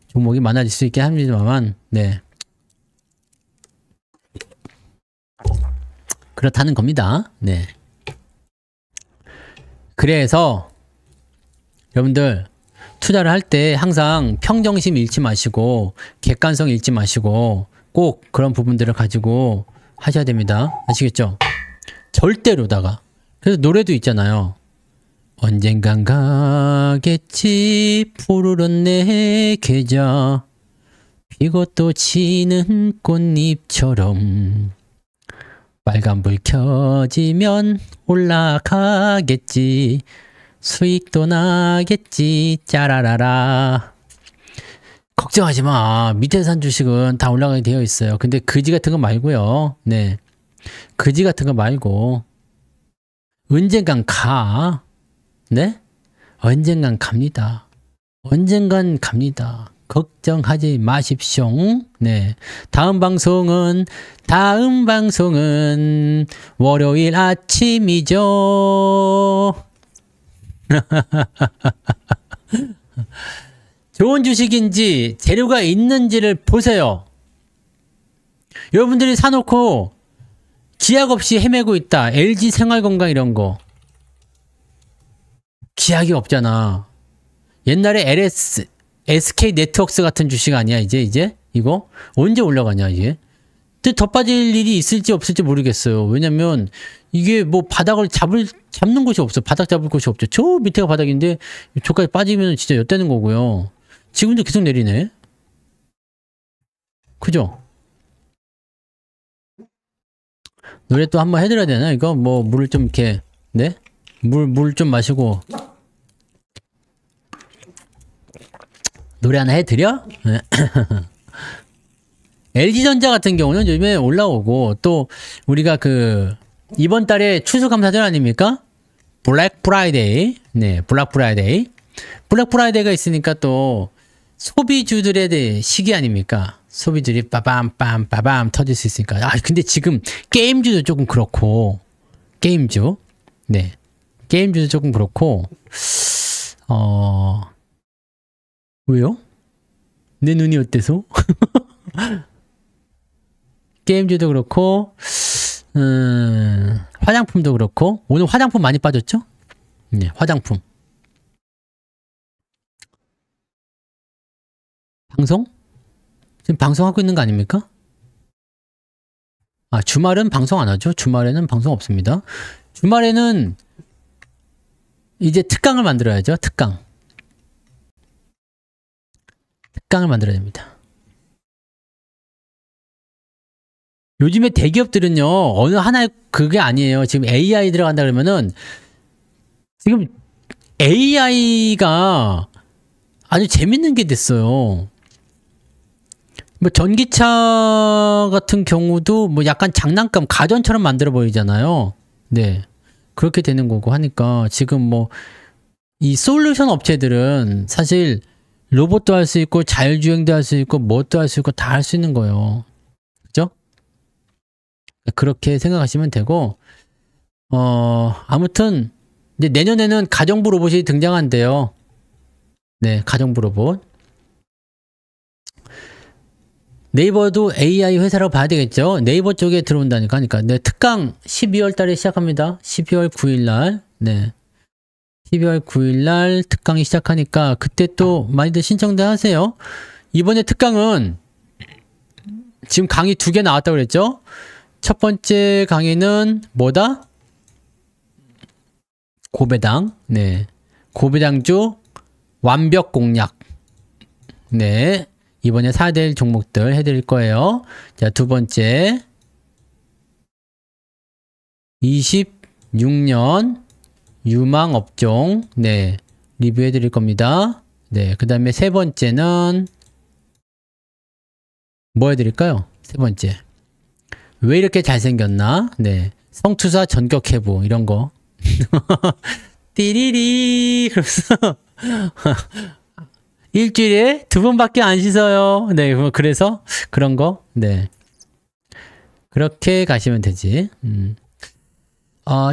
종목이 많아질 수 있긴 합니다만 네 그렇다는 겁니다. 네 그래서 여러분들 투자를 할 때 항상 평정심 잃지 마시고 객관성 잃지 마시고 꼭 그런 부분들을 가지고 하셔야 됩니다. 아시겠죠? 절대로다가. 그래서 노래도 있잖아요. 언젠간 가겠지 푸르른 내 계좌 피고 또 지는 꽃잎처럼 빨간불 켜지면 올라가겠지 수익도 나겠지 짜라라라. 걱정하지 마. 밑에 산 주식은 다 올라가게 되어 있어요. 근데 그지 같은 거 말고요. 네, 그지 같은 거 말고 언젠간 가. 네? 언젠간 갑니다. 언젠간 갑니다. 걱정하지 마십시오. 네. 다음 방송은 월요일 아침이죠. 좋은 주식인지 재료가 있는지를 보세요. 여러분들이 사놓고 기약 없이 헤매고 있다. LG 생활건강 이런 거. 기약이 없잖아. 옛날에 SK 네트워크스 같은 주식 아니야, 이제? 이거 언제 올라가냐 이게. 근데 더 빠질 일이 있을지 없을지 모르겠어요. 왜냐면 이게 뭐 바닥을 잡는 곳이 없어. 바닥 잡을 곳이 없죠. 저 밑에가 바닥인데 저까지 빠지면 진짜 엿대는 거고요. 지금도 계속 내리네. 그죠? 노래 또 한번 해드려야 되나 이거? 뭐 물을 좀 이렇게 네? 물 좀 마시고 노래 하나 해드려? LG전자 같은 경우는 요즘에 올라오고 또 우리가 그 이번 달에 추수감사절 아닙니까? 블랙 프라이데이. 네, 블랙 프라이데이. 블랙 프라이데이가 있으니까 또 소비주들의 시기 아닙니까? 소비들이 빠밤 터질 수 있으니까. 아, 근데 지금 게임주도 조금 그렇고 게임주. 네. 게임주도 조금 그렇고 왜요? 내 눈이 어때서? 게임주도 그렇고 화장품도 그렇고 오늘 화장품 많이 빠졌죠? 네, 화장품. 방송? 지금 방송하고 있는 거 아닙니까? 아, 주말은 방송 안 하죠? 주말에는 방송 없습니다. 주말에는 이제 특강을 만들어야죠. 특강을 만들어야 됩니다. 요즘에 대기업들은요, 어느 하나의 그게 아니에요. 지금 AI 들어간다 그러면은, 지금 AI가 아주 재밌는 게 됐어요. 뭐 전기차 같은 경우도 뭐 약간 장난감, 가전처럼 만들어 보이잖아요. 네. 그렇게 되는 거고 하니까 지금 뭐 이 솔루션 업체들은 사실 로봇도 할 수 있고 자율주행도 할 수 있고 뭣도 할 수 있고 다 할 수 있는 거예요. 그죠? 그렇게 생각하시면 되고 아무튼 이제 내년에는 가정부 로봇이 등장한대요. 네, 가정부 로봇. 네이버도 AI 회사라고 봐야 되겠죠. 네이버 쪽에 들어온다니까 하니까. 네, 특강 12월 달에 시작합니다. 12월 9일 날. 네. 12월 9일 날 특강이 시작하니까 그때 또 많이들 신청들 하세요. 이번에 특강은 지금 강의 2개 나왔다고 그랬죠? 첫 번째 강의는 뭐다? 고배당. 네. 고배당주 완벽 공략. 네. 이번에 사야 될 종목들 해드릴 거예요. 자, 두 번째. 26년 유망업종. 네. 리뷰해 드릴 겁니다. 네. 그 다음에 세 번째는 뭐 해드릴까요? 세 번째. 왜 이렇게 잘생겼나? 네. 성투사 전격해부. 이런 거. 띠리리. 그러면서. 일주일에 2번밖에 안 씻어요. 네, 그래서 그런 거. 네. 그렇게 가시면 되지.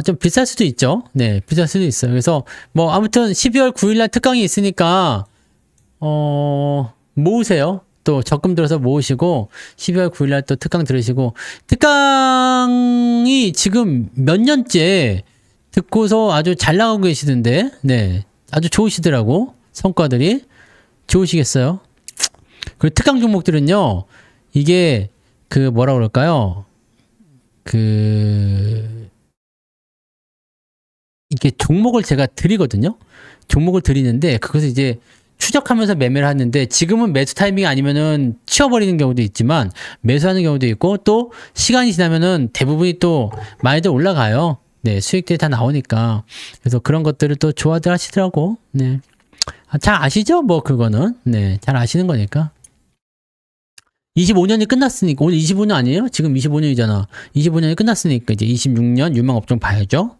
좀 비쌀 수도 있죠. 네, 비쌀 수도 있어요. 그래서 뭐 아무튼 12월 9일 날 특강이 있으니까 모으세요. 또 적금 들어서 모으시고 12월 9일 날 또 특강 들으시고 특강이 지금 몇 년째 듣고서 아주 잘 나가고 계시던데. 네. 아주 좋으시더라고. 성과들이. 좋으시겠어요? 그 특강 종목들은요, 이게, 뭐라 그럴까요? 이게 종목을 제가 드리거든요? 종목을 드리는데, 그것을 이제 추적하면서 매매를 하는데, 지금은 매수 타이밍이 아니면은 치워버리는 경우도 있지만, 매수하는 경우도 있고, 또 시간이 지나면은 대부분이 또 많이들 올라가요. 네, 수익들이 다 나오니까. 그래서 그런 것들을 또 좋아들 하시더라고. 네. 잘 아시죠? 뭐 그거는. 네, 잘 아시는 거니까. 25년이 끝났으니까 오늘 25년 아니에요? 지금 25년이잖아. 25년이 끝났으니까 이제 26년 유망업종 봐야죠.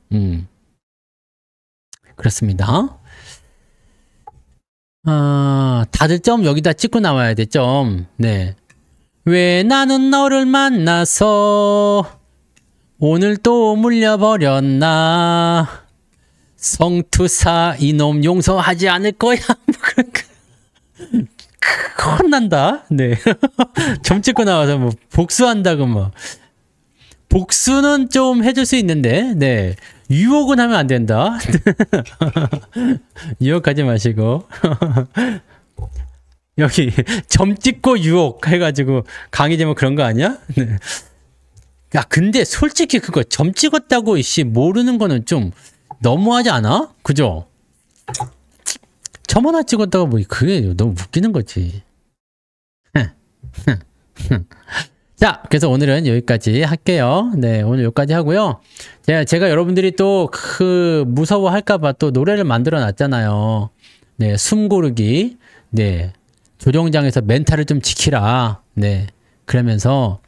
그렇습니다. 다들 점 여기다 찍고 나와야 돼. 점. 네. 왜 나는 너를 만나서 오늘 또 물려버렸나? 성투사 이놈 용서하지 않을 거야. 혼난다. 네. 점 찍고 나와서 뭐 복수한다고 뭐. 복수는 좀 해줄 수 있는데, 네. 유혹은 하면 안 된다. 유혹하지 마시고. 여기 점 찍고 유혹 해가지고 강의 제목 그런 거 아니야? 네. 야, 근데 솔직히 그거 점 찍었다고 씨 모르는 거는 좀 너무하지 않아? 그죠? 점 하나 찍었다가 뭐 그게 너무 웃기는 거지. 자, 그래서 오늘은 여기까지 할게요. 네, 오늘 여기까지 하고요. 제가 여러분들이 또 그 무서워할까봐 또 노래를 만들어 놨잖아요. 네, 숨 고르기. 네, 조정장에서 멘탈을 좀 지키라. 네, 그러면서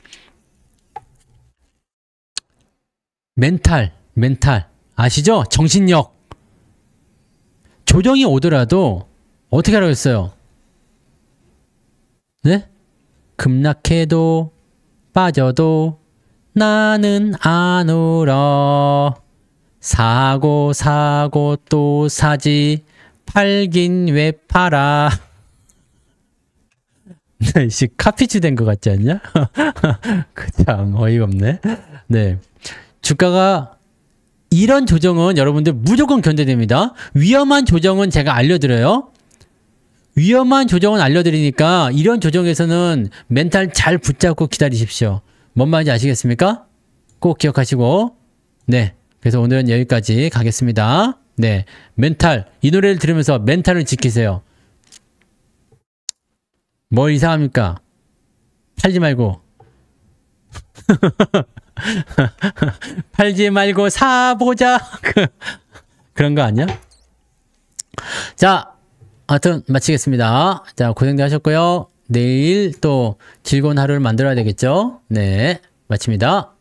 멘탈 아시죠? 정신력. 조정이 오더라도 어떻게 하라고 했어요? 네? 급락해도 빠져도 나는 안 울어. 사고 또 사지 팔긴 왜 팔아. 씨 카피치 된 것 같지 않냐? 참 어이가 없네. 네, 주가가 이런 조정은 여러분들 무조건 견뎌냅니다. 위험한 조정은 제가 알려드려요. 위험한 조정은 알려드리니까 이런 조정에서는 멘탈 잘 붙잡고 기다리십시오. 뭔 말인지 아시겠습니까? 꼭 기억하시고. 네, 그래서 오늘은 여기까지 가겠습니다. 네, 멘탈, 이 노래를 들으면서 멘탈을 지키세요. 뭐 이상합니까? 팔지 말고 팔지 말고 사보자. 그런 거 아니야? 자, 하여튼 마치겠습니다. 자, 고생들 하셨고요. 내일 또 즐거운 하루를 만들어야 되겠죠? 네, 마칩니다.